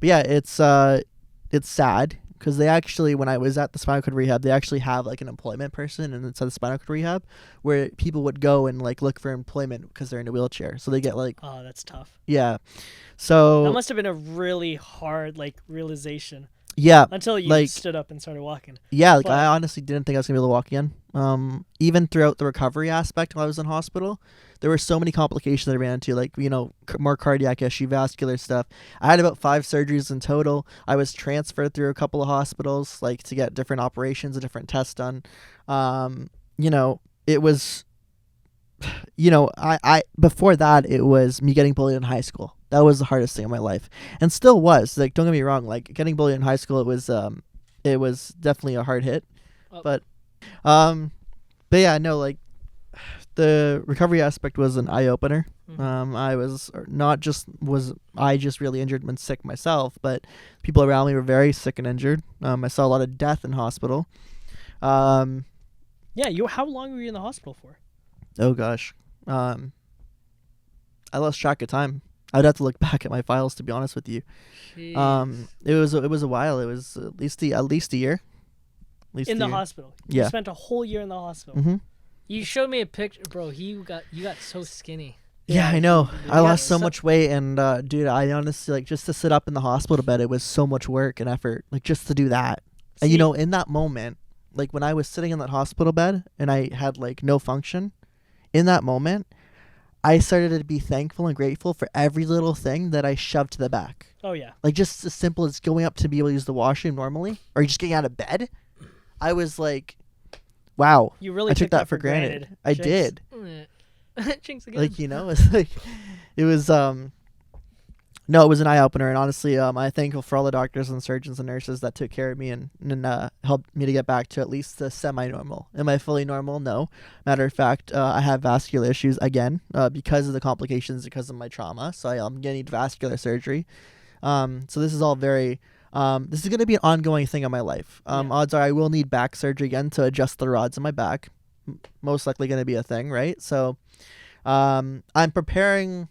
yeah, it's sad because they actually, when I was at the spinal cord rehab, they actually have like an employment person and inside the spinal cord rehab where people would go and like look for employment because they're in a wheelchair. So they get like, Oh, that's tough. yeah. So That must have been a really hard realization yeah, until you like- stood up and started walking. yeah. Like But- I honestly didn't think I was gonna be able to walk again. Even throughout the recovery aspect while I was in hospital, there were so many complications that I ran into, like, more cardiac issue, vascular stuff. I had about 5 surgeries in total. I was transferred through a couple of hospitals, like, to get different operations and different tests done. It was, I before that, it was me getting bullied in high school. That was the hardest thing in my life. And still was. Like, don't get me wrong, like, getting bullied in high school, it was definitely a hard hit. Oh. But yeah, no, like, the recovery aspect was an eye opener. Mhm. I just really injured and sick myself, but people around me were very sick and injured. I saw a lot of death in hospital. Yeah, how long were you in the hospital for? Oh gosh. I lost track of time. I'd have to look back at my files to be honest with you. Jeez. It was a while. It was at least a year. In the hospital. Yeah. You spent a whole year in the hospital. Mm-hmm. You showed me a picture, bro. You got so skinny. Yeah, I know. I Yeah, lost so so- much weight, and dude, I honestly, like, just to sit up in the hospital bed, it was so much work and effort, like, just to do that. And See- in that moment, like, when I was sitting in that hospital bed and I had like no function, in that moment, I started to be thankful and grateful for every little thing that I shoved to the back. Oh, yeah. Like, just as simple as going up to be able to use the washroom normally, or just getting out of bed. I was like, wow. You really I took that for granted. I Jinx. did. Jinx again. Like, it's like, it was, no, it was an eye opener. And honestly, I'm thankful for all the doctors and surgeons and nurses that took care of me and helped me to get back to at least the semi-normal. Am I fully normal? No. Matter of fact, I have vascular issues again, because of the complications, because of my trauma. So I'm getting vascular surgery. So this is all very, this is going to be an ongoing thing in my life. Yeah. Odds are I will need back surgery again to adjust the rods in my back. Most likely going to be a thing, right? So, I'm preparing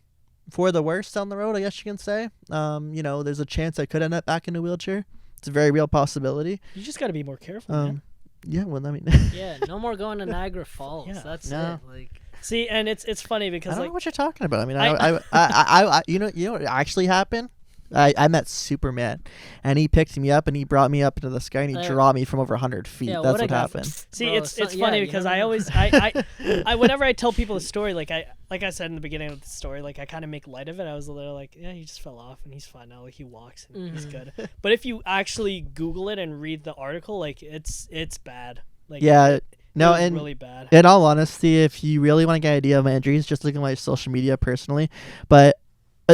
for the worst down the road, I guess you can say. There's a chance I could end up back in a wheelchair. It's a very real possibility. You just got to be more careful, man. Yeah, well, I mean, Yeah, no more going to Niagara Falls. Yeah. That's No. it. Like, See, and it's funny I because don't like know what you're talking about. I mean, I- I you know what actually happened? I met Superman, and he picked me up and he brought me up into the sky and he Yeah. dropped me from over 100 feet. Yeah, That's what a what guy. happened. see, Bro, it's so- it's yeah, funny you because never I know. always I whenever I tell people a story, like I said in the beginning of the story, like I kind of make light of it. I was a little like, yeah, he just fell off and he's fine now. Like he walks and he's good. But if you actually Google it and read the article, like it's bad. Like Yeah, no, it was and really bad. in all honesty, if you really want to get an idea of my injuries, just look at my social media personally. But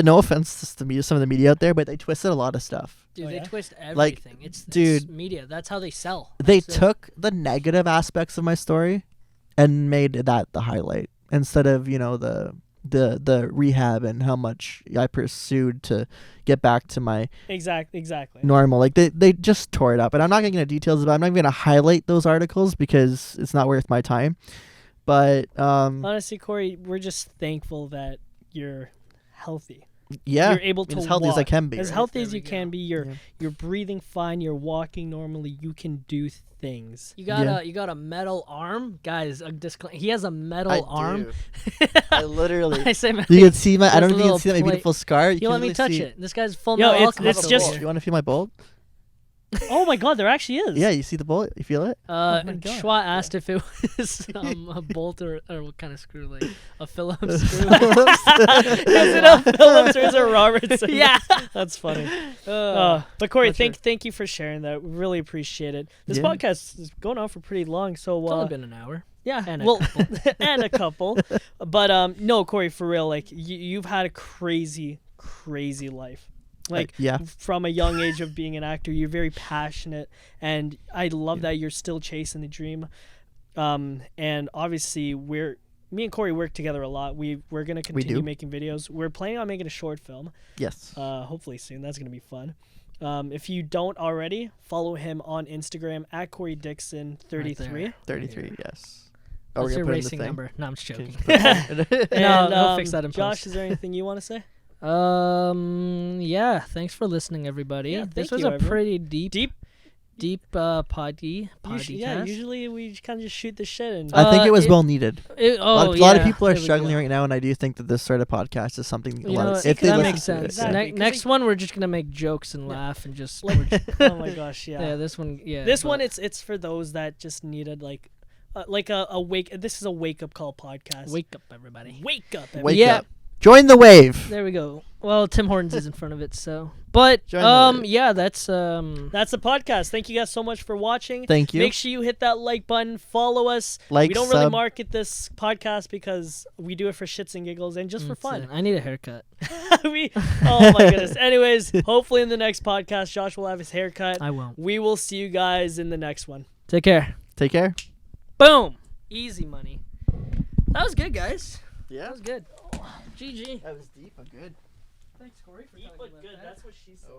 no offense to some of the media out there, but they twisted a lot of stuff. dude, Oh, they yeah? twist everything. Like, it's dude, media. That's how they sell. They That's it. took the negative aspects of my story and made that the highlight instead of, you know, the rehab and how much I pursued to get back to my Exactly. normal. Like they just tore it up, and I'm not going to get into details about it. I'm not even going to highlight those articles because it's not worth my time. But Honestly, Corey, we're just thankful that you're healthy. yeah, You're able I mean, to as healthy as I walk. can be. As right? healthy There as we you can go. be. You're breathing fine. You're walking normally. You can do things. You got Yeah. a you got a metal arm, guys. A he has a metal I arm. do. I literally. I say, man, You can see my. I There's don't a know if you little can see my plate. beautiful scar. you let me can touch see, it. This guy's full Yo, metal it's alcohol. just- You want to feel my bulb? Oh my God, there actually is. Yeah, you see the bulb? You feel it? my God. Schwa asked if it was a bolt or what kind of screw, like a Phillips screw. Is it a Phillips or is it a Robertson? Yeah. That's funny. Uh, But Corey, not sure. thank you for sharing that. We really appreciate it. This Yeah. podcast is going on for pretty long, so It's only been an hour. yeah, and a well, and a couple. But no, Corey, for real, like you've had a crazy life. Like yeah. from a young age of being an actor, you're very passionate, and I love that you're still chasing the dream. And obviously, me and Corey work together a lot. We're gonna continue do. making videos. We're planning on making a short film. Yes. Hopefully soon. That's gonna be fun. If you don't already, follow him on Instagram at Corey Dixon 33. Right 33. Yes. That's your put in the racing thing? number. No, I'm just joking. And, No, they'll fix that in Josh, post. is there anything you want to say? Yeah. Thanks for listening, everybody. Yeah, this thank was you, a everyone. pretty deep podcast. Yeah, usually we kind of just shoot the shit and I think it was it- well needed. A lot of yeah, people are there we struggling go. right now, and I do think that this sort of podcast is something. You know, if they that listen makes to it, sense. Exactly, yeah. 'cause Next one, we're just gonna make jokes and laugh and just. Like- we're just- oh my gosh, yeah. yeah, this one. Yeah, This one, but it's for those that just needed like a wake. This is a wake up call podcast. wake up, everybody. Wake up. Wake Yeah. up. Join the wave. There we go. Well, Tim Hortons is in front of it, so. But Join the wave. yeah, that's That's the podcast. Thank you guys so much for watching. Thank you. Make sure you hit that like button. Follow us. Like, we don't really sub. market this podcast because we do it for shits and giggles and just for that's fun. it. I need a haircut. Oh my goodness. Anyways, hopefully in the next podcast, Josh will have his haircut. I won't. We will see you guys in the next one. Take care. Take care. Boom. Easy money. That was good, guys. That Yeah. was good. GG. That was deep, but good. Thanks, Corey, for Deep but good. That's what she said.